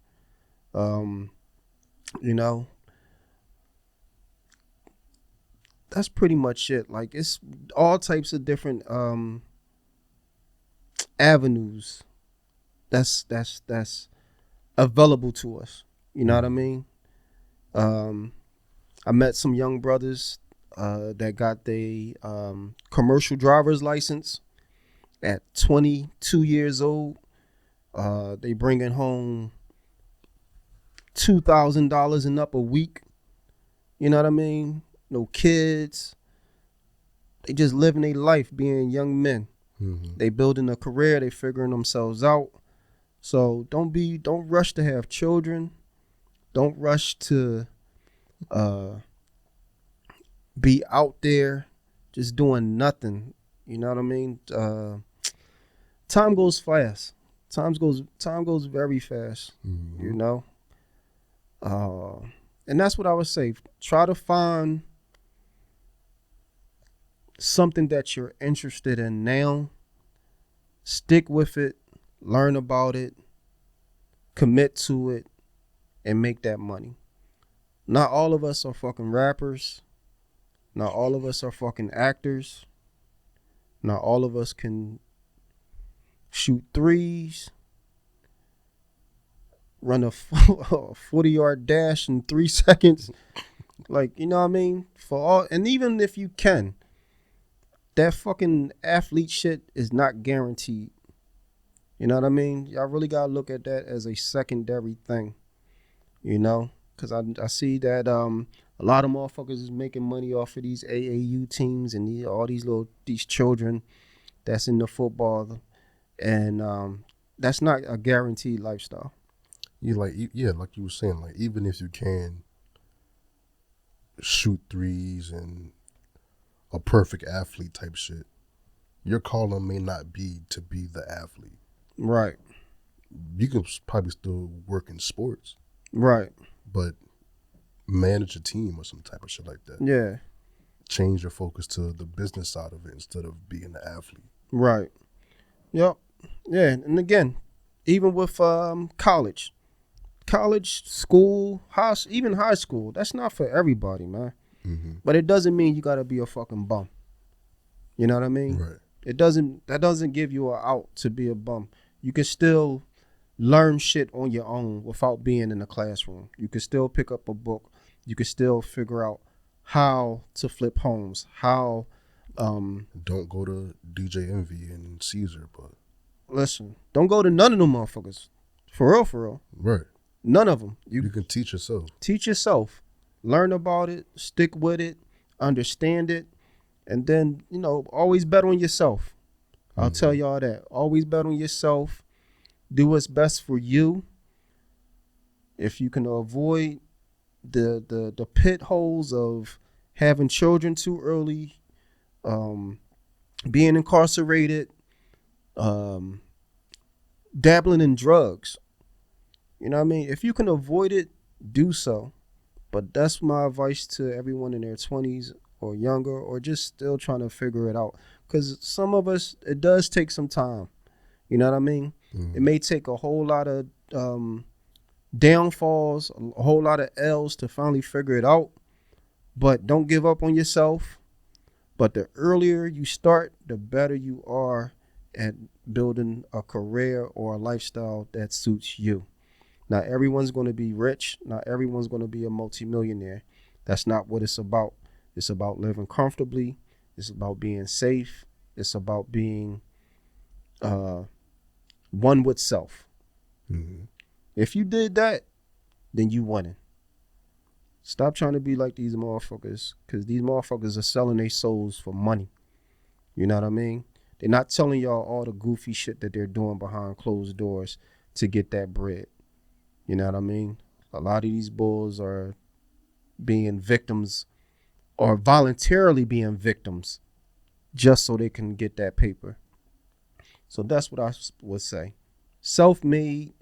That's pretty much it. Like, it's all types of different avenues that's available to us. You know what I mean? I met some young brothers that got their commercial driver's license at 22 years old. They bringing home $2,000 and up a week. You know what I mean? No kids. They just living their life being young men. Mm-hmm. They building a career. They figuring themselves out. So don't rush to have children. Don't rush to be out there just doing nothing. You know what I mean? Time goes fast. Time goes very fast. Mm-hmm. You know? And that's what I would say. Try to find something that you're interested in now. Stick with it. Learn about it. Commit to it. And make that money. Not all of us are fucking rappers. Not all of us are fucking actors. Not all of us can shoot threes. Run a 40-yard dash in 3 seconds. Like, you know what I mean? For all, and even if you can, that fucking athlete shit is not guaranteed. You know what I mean? Y'all really gotta look at that as a secondary thing. You know, because I see that a lot of motherfuckers is making money off of these AAU teams and all these children that's in the football, and that's not a guaranteed lifestyle. Like you were saying, like even if you can shoot threes and a perfect athlete type shit, your calling may not be to be the athlete. Right. You can probably still work in sports, Right. but manage a team or some type of shit like that. Yeah. Change your focus to the business side of it instead of being the athlete. Right. Yep. Yeah. And again, even with college, school, even high school, that's not for everybody, man. Mm-hmm. But it doesn't mean you gotta be a fucking bum. You know what I mean? Right. That doesn't give you an out to be a bum. You can still learn shit on your own without being in the classroom. You can still pick up a book. You can still figure out how to flip homes. How Don't go to DJ Envy and Cesar, but listen, don't go to none of them motherfuckers. For real, for real. right. None of them. You can teach yourself. Teach yourself. Learn about it. Stick with it. Understand it. And then, you know, always bet on yourself. I'll tell y'all that. Always bet on yourself. Do what's best for you. If you can avoid the pit holes of having children too early, being incarcerated, dabbling in drugs. You know what I mean? If you can avoid it, do so. But that's my advice to everyone in their 20s or younger, or just still trying to figure it out. Because some of us, it does take some time. You know what I mean? It may take a whole lot of downfalls, a whole lot of L's to finally figure it out. But don't give up on yourself. But the earlier you start, the better you are at building a career or a lifestyle that suits you. Not everyone's going to be rich. Not everyone's going to be a multimillionaire. That's not what it's about. It's about living comfortably. It's about being safe. It's about being one with self. Mm-hmm. If you did that, then you winning. Stop trying to be like these motherfuckers, because these motherfuckers are selling their souls for money. You know what I mean? They're not telling y'all all the goofy shit that they're doing behind closed doors to get that bread. You know what I mean? A lot of these bulls are being victims or voluntarily being victims just so they can get that paper. So that's what I would say. Self-made,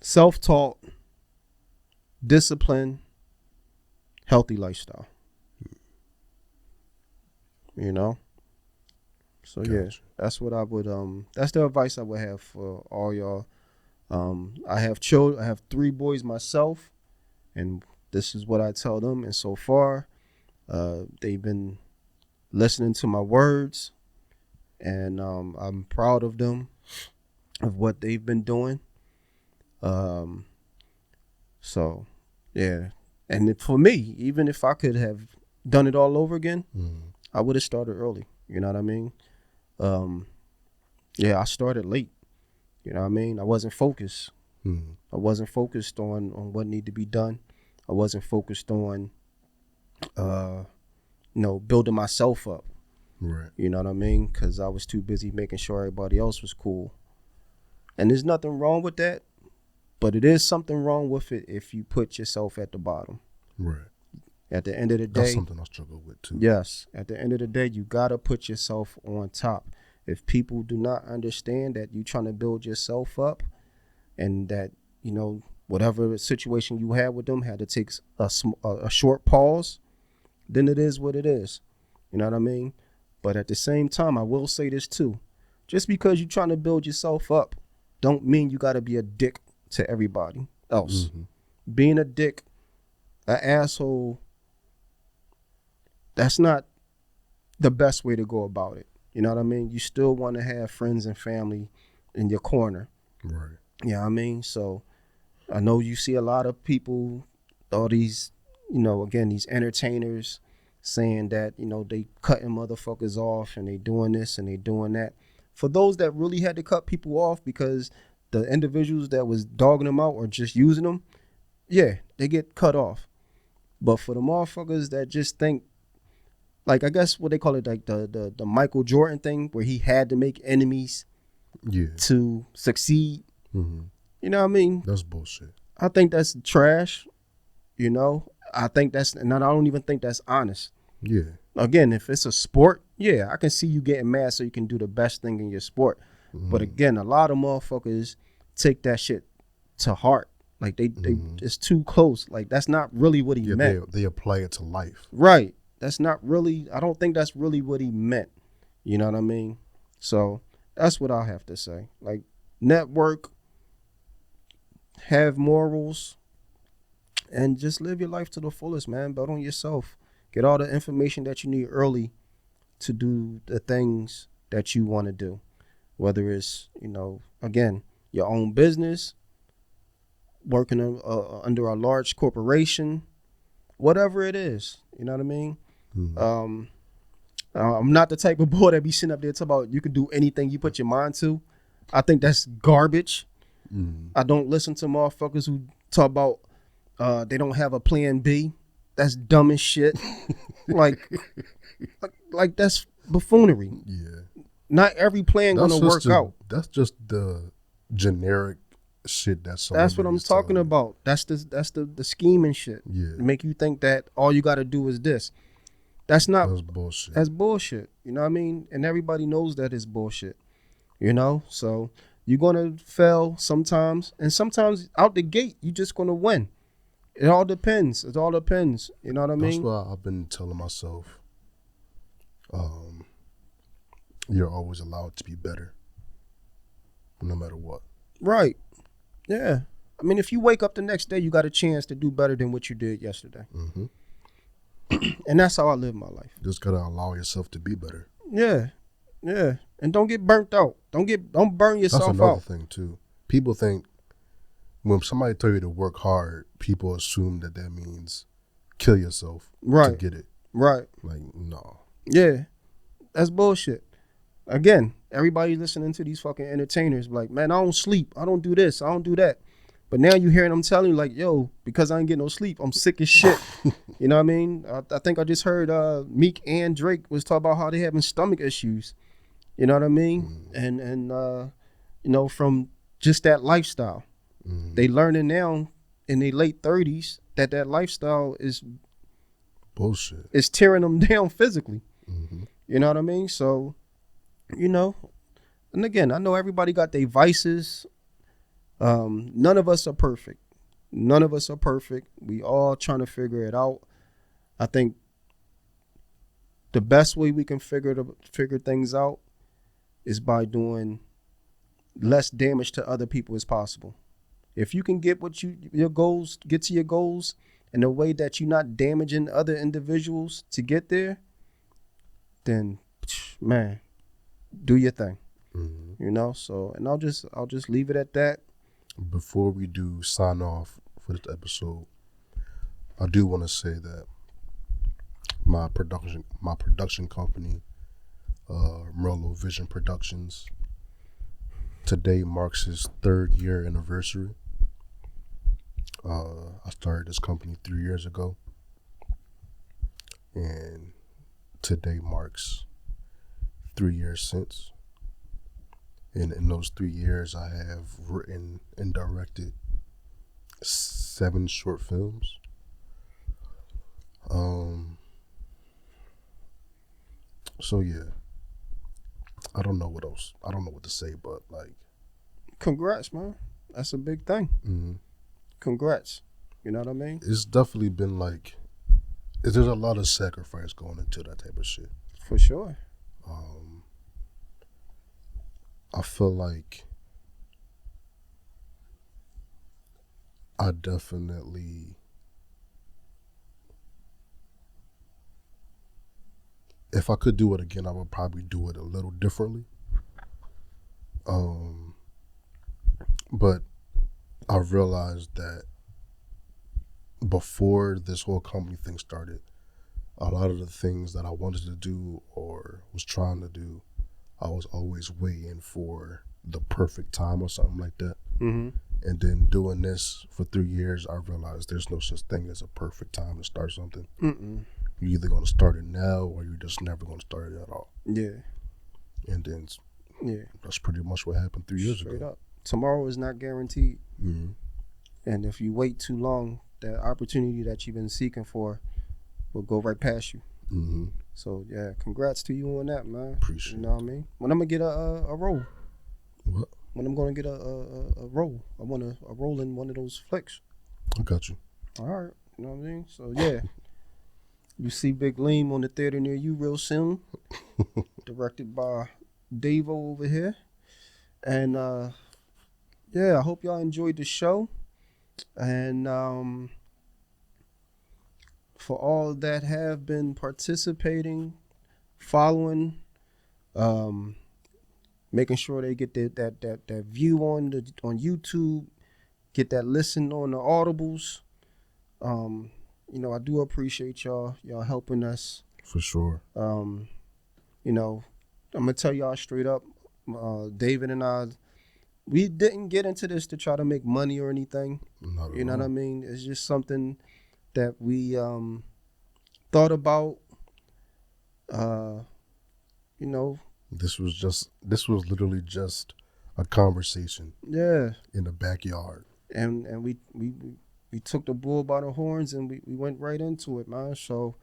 self-taught, discipline, healthy lifestyle. You know? So Gotcha. yeah, that's what I would that's the advice I would have for all y'all. I have children. I have 3 boys myself, and this is what I tell them. And so far, they've been listening to my words, and I'm proud of them, of what they've been doing. So, yeah. And for me, even if I could have done it all over again, I would have started early. You know what I mean? Yeah, I started late. You know what I mean? I wasn't focused. I wasn't focused on what needed to be done. I wasn't focused on, building myself up. Right. You know what I mean? Because I was too busy making sure everybody else was cool. And there's nothing wrong with that, but it is something wrong with it if you put yourself at the bottom. Right. At the end of the day. That's something I struggle with too. Yes. At the end of the day, you got to put yourself on top. If people do not understand that you're trying to build yourself up and that, whatever situation you had with them had to take a short pause, then it is what it is. You know what I mean? But at the same time, I will say this too. Just because you're trying to build yourself up don't mean you got to be a dick to everybody else. Being a dick, an asshole, that's not the best way to go about it. You know what I mean? You still want to have friends and family in your corner. Right. You know what I mean? So I know you see a lot of people, all these again, these entertainers saying that, they cutting motherfuckers off and they doing this and they doing that. For those that really had to cut people off because the individuals that was dogging them out or just using them, yeah, they get cut off. But for the motherfuckers that just think, like, I guess what they call it, like the Michael Jordan thing, where he had to make enemies to succeed. Mm-hmm. You know what I mean? That's bullshit. I think that's trash. I think and I don't even think that's honest. Yeah. Again, if it's a sport, yeah, I can see you getting mad so you can do the best thing in your sport. Mm-hmm. But again, a lot of motherfuckers take that shit to heart. Like they it's too close. Like that's not really what he meant. They apply it to life. Right. That's not really, I don't think that's really what he meant. You know what I mean? So that's what I have to say. Like, network, have morals, and just live your life to the fullest, man. Bet on yourself. Get all the information that you need early to do the things that you want to do. Whether it's, again, your own business, working under a large corporation, whatever it is. You know what I mean? Mm-hmm. I'm not the type of boy that be sitting up there talking about you can do anything you put your mind to. I think that's garbage. Mm-hmm. I don't listen to motherfuckers who talk about they don't have a plan B. That's dumb as shit. like that's buffoonery. Yeah. Not every plan gonna work out. That's just the generic shit that's what I'm talking about. That's the scheming shit. Yeah. Make you think that all you gotta do is this. That's bullshit. That's bullshit. You know what I mean? And everybody knows that it's bullshit. So you're gonna fail sometimes, and sometimes out the gate you're just gonna win. It all depends. You know what I mean? That's why I've been telling myself, you're always allowed to be better, no matter what. Right. Yeah. I mean, if you wake up the next day, you got a chance to do better than what you did yesterday. Mm-hmm. And that's how I live my life. Just gotta allow yourself to be better. Yeah. And don't get burnt out. Don't burn yourself out. That's another thing too. People think when somebody tell you to work hard, people assume that means kill yourself to get it. Right. Like, no. Yeah. That's bullshit. Again, everybody listening to these fucking entertainers like, man, I don't sleep. I don't do this. I don't do that. But now you hearing them telling you like, yo, because I ain't getting no sleep, I'm sick as shit. You know what I mean? I think I just heard Meek and Drake was talking about how they having stomach issues. You know what I mean? And from just that lifestyle. They learning now in their late 30s that lifestyle is bullshit. It's tearing them down physically. Mm-hmm. You know what I mean? So, and again, I know everybody got their vices. None of us are perfect. We all trying to figure it out. I think the best way we can figure things out is by doing less damage to other people as possible. If you can get get to your goals in a way that you're not damaging other individuals to get there, then man, do your thing. Mm-hmm. So, and I'll just leave it at that. Before we do sign off for this episode, I do want to say that my production company, Merlot Vision Productions, today marks its 3rd year anniversary. I started this company 3 years ago, and today marks 3 years since. And in those 3 years, I have written and directed 7 short films. So yeah, I don't know what else. I don't know what to say, but like, congrats, man. That's a big thing. Mm-hmm. Congrats. You know what I mean? It's definitely been like, there's a lot of sacrifice going into that type of shit. For sure. I feel like I definitely, if I could do it again, I would probably do it a little differently. But I realized that before this whole company thing started, a lot of the things that I wanted to do or was trying to do, I was always waiting for the perfect time or something like that. Mm-hmm. And then doing this for 3 years, I realized there's no such thing as a perfect time to start something. Mm-mm. You're either going to start it now or you're just never going to start it at all. Yeah. And then Yeah. that's pretty much what happened 3 years Straight ago. up. Tomorrow is not guaranteed. Mm-hmm. And if you wait too long, that opportunity that you've been seeking for will go right past you. Mm-hmm. So yeah, congrats to you on that, man. Appreciate You know what I mean? When I'm gonna get a roll. What? When I'm gonna get a roll. I want a roll in one of those flicks. I got you. All right. You know what I mean? So yeah. You see Big Lean on the theater near you real soon. Directed by Davo over here. And yeah, I hope y'all enjoyed the show. And for all that have been participating, following, making sure they get that view on YouTube, get that listen on the audibles. You know, I do appreciate y'all helping us. For sure. You know, I'm gonna tell y'all straight up, David and I, we didn't get into this to try to make money or anything. Not at You know all. what I mean? It's just something that we thought about. You know, This was literally just a conversation yeah. in the backyard. And we took the bull by the horns and we went right into it, man. So,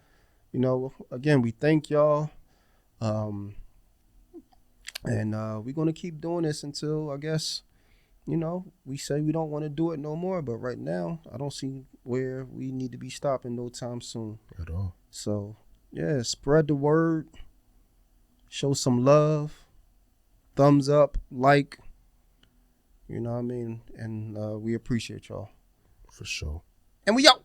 you know, again, we thank y'all. And we're gonna keep doing this until, I guess, you know, we say we don't want to do it no more. But right now, I don't see where we need to be stopping no time soon. At all. So yeah, spread the word, show some love, thumbs up, like, you know what I mean? And we appreciate y'all. For sure. And we out.